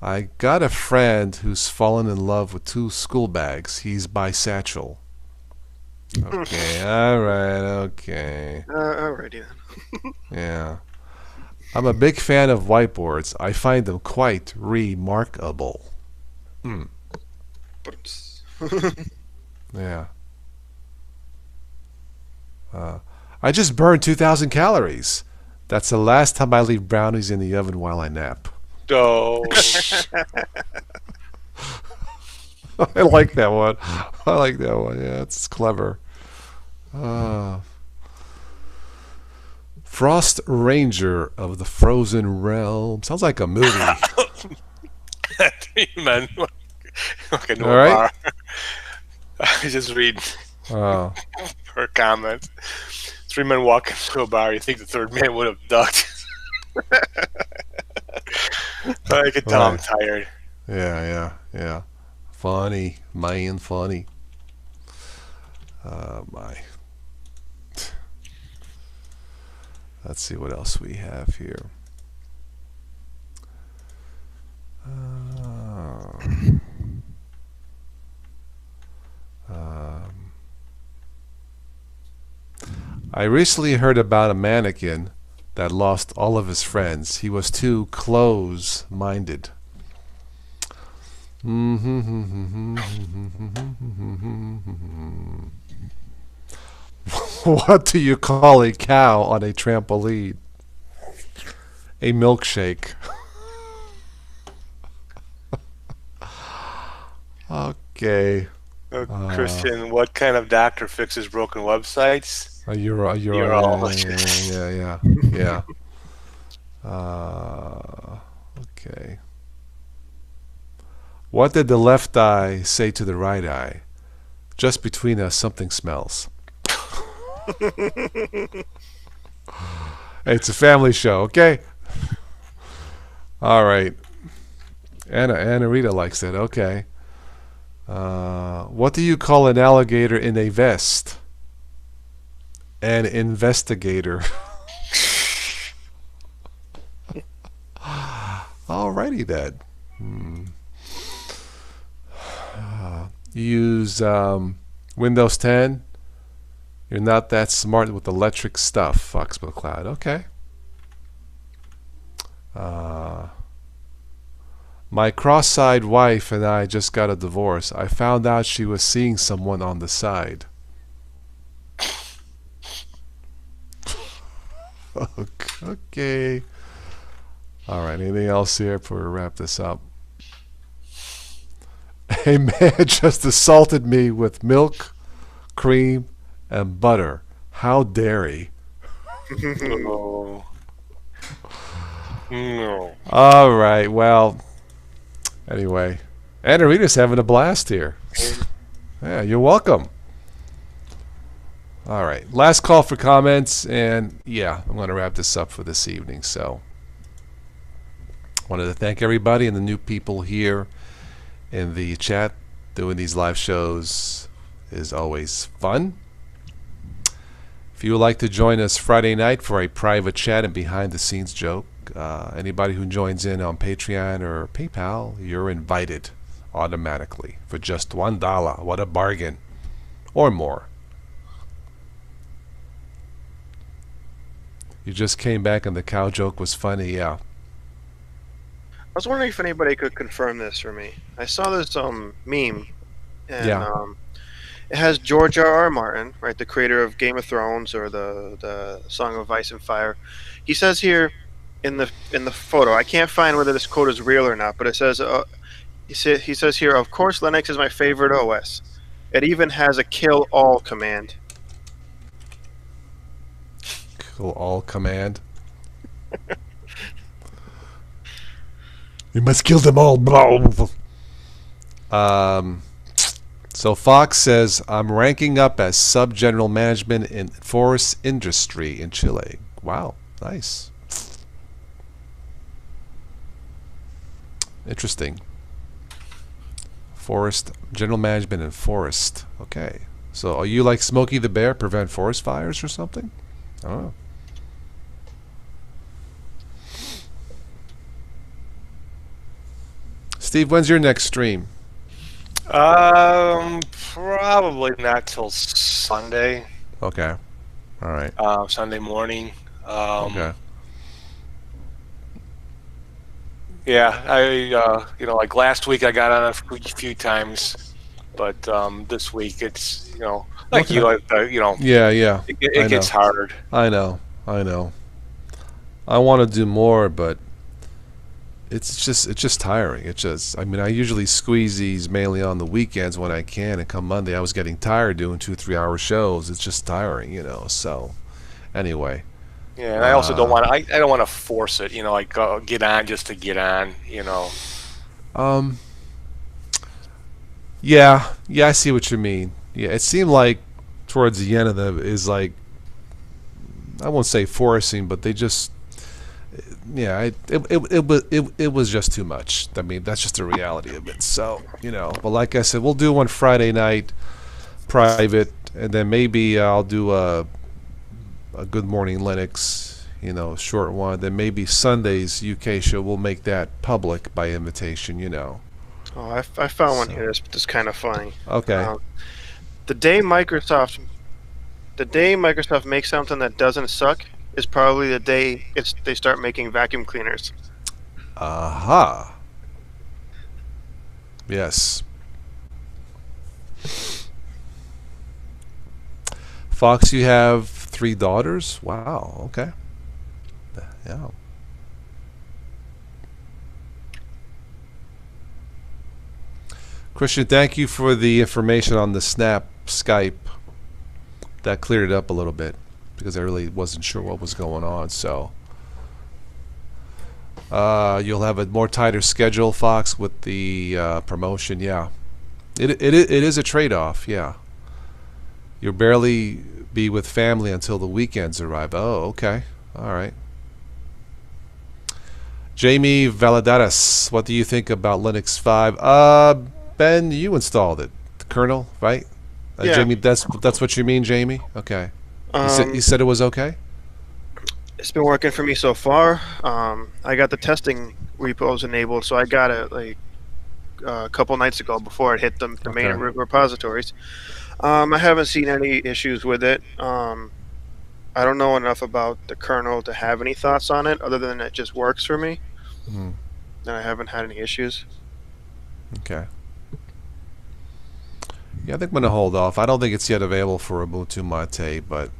I got a friend who's fallen in love with 2 school bags. He's bisexual. Okay, alright, okay.
Alrighty then.
Yeah. I'm a big fan of whiteboards. I find them quite remarkable. Yeah. I just burned 2,000 calories. That's the last time I leave brownies in the oven while I nap.
Oh.
I like that one. Yeah, it's clever. Frost Ranger of the Frozen Realm. Sounds like a movie.
3 men walking to
All
a
right.
bar. I just read her comment. 3 men walk into a bar. You think the 3rd man would have ducked? I can tell I'm tired.
Yeah. Funny, man, funny. My. Let's see what else we have here. I recently heard about a mannequin that lost all of his friends. He was too close-minded. What do you call a cow on a trampoline? A milkshake. Okay.
Christian, what kind of doctor fixes broken websites?
You're yeah. Okay. What did the left eye say to the right eye? Just between us, something smells. Hey, it's a family show, okay? All right. Anna Rita likes it. Okay. What do you call an alligator in a vest? An investigator. Alrighty then. You use Windows 10. You're not that smart with electric stuff. Foxbill Cloud. Okay. My cross-eyed wife and I just got a divorce. I found out she was seeing someone on the side. Okay. All right. Anything else here before we wrap this up? A man just assaulted me with milk, cream, and butter. How dare he?
No.
All right. Well, anyway, Anna Rita's having a blast here. Yeah, you're welcome. All right. Last call for comments, and yeah, I'm going to wrap this up for this evening. So, wanted to thank everybody and the new people here in the chat. Doing these live shows is always fun. If you would like to join us Friday night for a private chat and behind-the-scenes joke, anybody who joins in on Patreon or PayPal, you're invited automatically for just $1. What a bargain. Or more. You just came back and the cow joke was funny, yeah.
I was wondering if anybody could confirm this for me. I saw this meme, and it has George R.R. Martin, right, the creator of Game of Thrones or the Song of Ice and Fire. He says here in the photo, I can't find whether this quote is real or not, but it says he says here, of course Linux is my favorite OS. It even has a kill all command.
Kill all command. You must kill them all. So Fox says, I'm ranking up as sub-general management in forest industry in Chile. Wow, nice. Interesting. Forest, general management in forest. Okay. So are you like Smokey the Bear, prevent forest fires or something? I don't know. Steve, when's your next stream?
Probably not till Sunday.
Okay. All right.
Sunday morning.
Okay.
Yeah, like last week I got on a few times, but this week it's, like
Yeah.
it gets hard.
I know. I want to do more, but it's just tiring. I I usually squeeze these mainly on the weekends when I can, and come Monday I was getting tired doing 2-3 hour shows. It's just tiring, so anyway.
Yeah, and I also don't want to. I don't want to force it. Like get on just to get on.
Yeah, I see what you mean. Yeah, it seemed like towards the end of is like, I won't say forcing, but they just, yeah, it was just too much. I mean, that's just the reality of it. So, but like I said, we'll do one Friday night, private, and then maybe I'll do a Good Morning Linux, short one. Then maybe Sunday's UK show, we'll make that public by invitation,
Oh, I found one here that's kind of funny.
Okay.
The day Microsoft makes something that doesn't suck is probably the day they start making vacuum cleaners.
Aha. Yes. Fox, you have 3 daughters? Wow, okay. Yeah. Christian, thank you for the information on the Snap Skype. That cleared it up a little bit because I really wasn't sure what was going on. So you'll have a more tighter schedule, Fox, with the promotion. Yeah, it is a trade-off. Yeah, you'll barely be with family until the weekends arrive. Oh, okay, all right. Jamie Valadares, what do you think about Linux 5? Ben, you installed it, the kernel, right?
Yeah.
Jamie, that's what you mean, Jamie? Okay. You said it was okay?
It's been working for me so far. I got the testing repos enabled, so I got it like a couple nights ago before it hit the main repositories. I haven't seen any issues with it. I don't know enough about the kernel to have any thoughts on it, other than it just works for me. And I haven't had any issues.
Okay. Yeah, I think I'm going to hold off. I don't think it's yet available for Ubuntu Mate, but...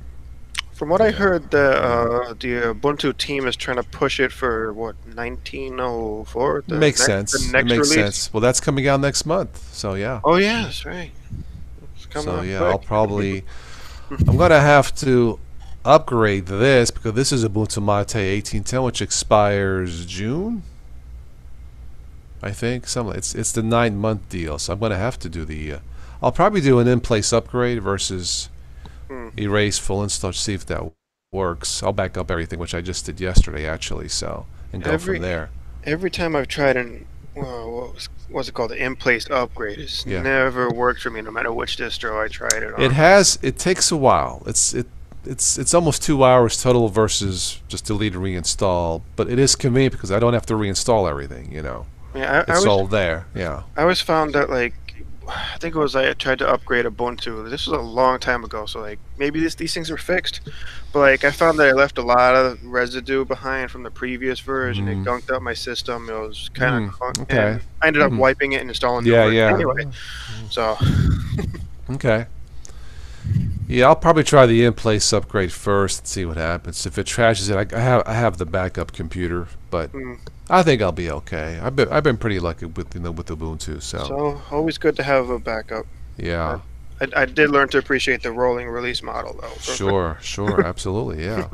From what I heard, the Ubuntu team is trying to push it for, what, 1904?
Makes sense.
The next
It makes
release?
sense. Well, that's coming out next month, so yeah.
Oh, yeah, that's right. It's coming
So
up
yeah,
quick.
I'll probably... I'm going to have to upgrade this because this is Ubuntu Mate 1810, which expires June, I think. It's the 9-month deal, so I'm going to have to do the... I'll probably do an in-place upgrade versus erase full install to see if that works. I'll back up everything, which I just did yesterday, actually, so and go from there.
Every time I've tried what's it called, the in-place upgrade, it's never worked for me, no matter which distro I tried it on.
It takes a while. It's almost 2 hours total versus just delete and reinstall, but it is convenient because I don't have to reinstall everything, you know.
Yeah,
it's all there. Yeah.
I always found that, like, I think it was I tried to upgrade Ubuntu. This was a long time ago, so like maybe these things are fixed. But like I found that I left a lot of residue behind from the previous version. It gunked up my system. It was kind of
okay.
And I ended up wiping it and installing it anyway. So
okay. Yeah, I'll probably try the in-place upgrade first and see what happens. If it trashes it, I have the backup computer, but I think I'll be okay. I've been pretty lucky with with Ubuntu,
so always good to have a backup.
Yeah.
I did learn to appreciate the rolling release model though.
Sure, absolutely, yeah.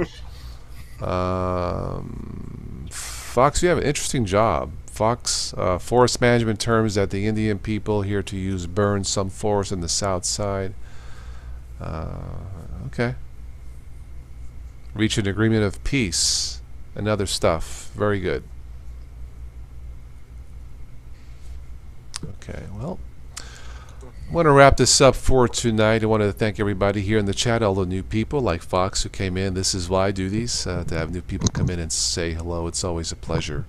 Fox, you have an interesting job. Fox, forest management terms that the Indian people here to use burn some forest in the south side. Okay. Reach an agreement of peace and other stuff. Very good. Okay, well, I want to wrap this up for tonight. I want to thank everybody here in the chat, all the new people like Fox who came in. This is why I do these, to have new people come in and say hello. It's always a pleasure.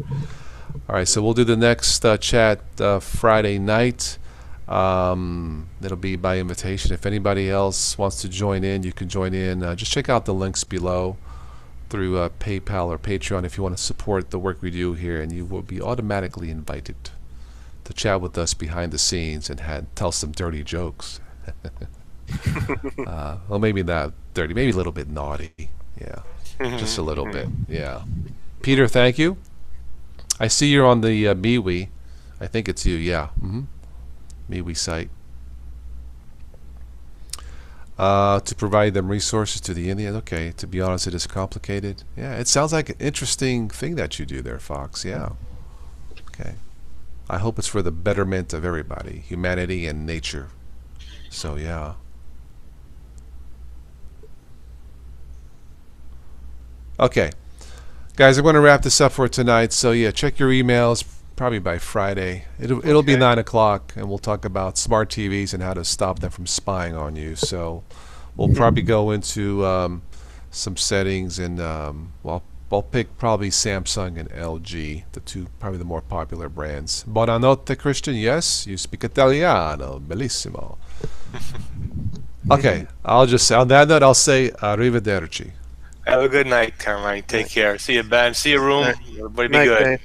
All right, so we'll do the next chat Friday night. It'll be by invitation. If anybody else wants to join in, you can join in. Just check out the links below through PayPal or Patreon if you want to support the work we do here, and you will be automatically invited to chat with us behind the scenes and tell some dirty jokes. Well, maybe not dirty, maybe a little bit naughty. Yeah, just a little bit. Yeah. Peter, thank you. I see you're on the MeWe. I think it's you. Yeah. MeWe site. To provide them resources to the Indians. Okay, to be honest, it is complicated. Yeah, it sounds like an interesting thing that you do there, Fox. Yeah. Okay. I hope it's for the betterment of everybody, humanity and nature. So, yeah. Okay. Guys, I'm going to wrap this up for tonight. So, yeah, check your emails probably by Friday. It'll be 9 o'clock, and we'll talk about smart TVs and how to stop them from spying on you. So we'll probably go into some settings, and I'll pick probably Samsung and LG, the two probably the more popular brands. Buonanotte, Christian. Yes, you speak Italiano. Bellissimo. Okay, I'll just on that note, I'll say arrivederci.
Have a good night, Carmine. Take care. See you, Ben. See you, Room.
Night.
Everybody be
Night,
good.
Dave.